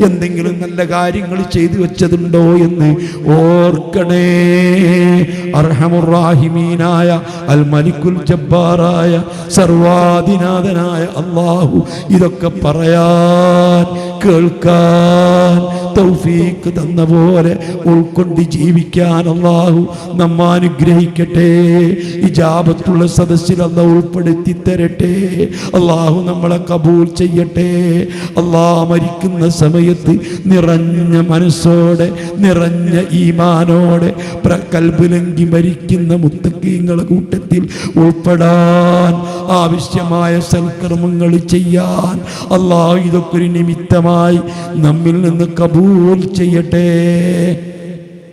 എന്തെങ്കിലും നല്ല കാര്യങ്ങൾ ചെയ്തു വെച്ചതുണ്ടോ എന്ന് ഓർക്കണേ. അർഹമുർ റാഹിമീനായ അൽ മലിക്കുൽ ജബ്ബാറായ സർവാധിനാഥനായ അല്ലാഹു ഇതൊക്കെ പറയാൻ കേൾക്കാൻ തൗഫീഖ് തന്ന പോലെ ഉൾക്കൊണ്ട് ജീവിക്കാൻ അല്ലാഹു നമ്മെ അനുഗ്രഹിക്കട്ടെ. ഇജാബത്തുള്ള സദസ്സിൽ അല്ലാഹു ഉൾപ്പെടുത്തി തരട്ടെ. അല്ലാഹു നമ്മളെ കബൂൽ ചെയ്യട്ടെ. അല്ലാഹ് മരിക്കുന്ന സമയത്ത് നിറഞ്ഞ മനസ്സോടെ നിറഞ്ഞ ഈമാനോടെ കൽബിലങ്കി മരിക്കുന്ന മുത്തഖീങ്ങളുടെ കൂട്ടത്തിൽ ഉൾപ്പെടാൻ ആവശ്യമായ സൽക്കർമ്മങ്ങൾ ചെയ്യാൻ അല്ലാഹു ഇതൊക്കെ ഒരു നിമിത്തമായി നമ്മിൽ നിന്ന് കബൂൽ ചെയ്യട്ടെ.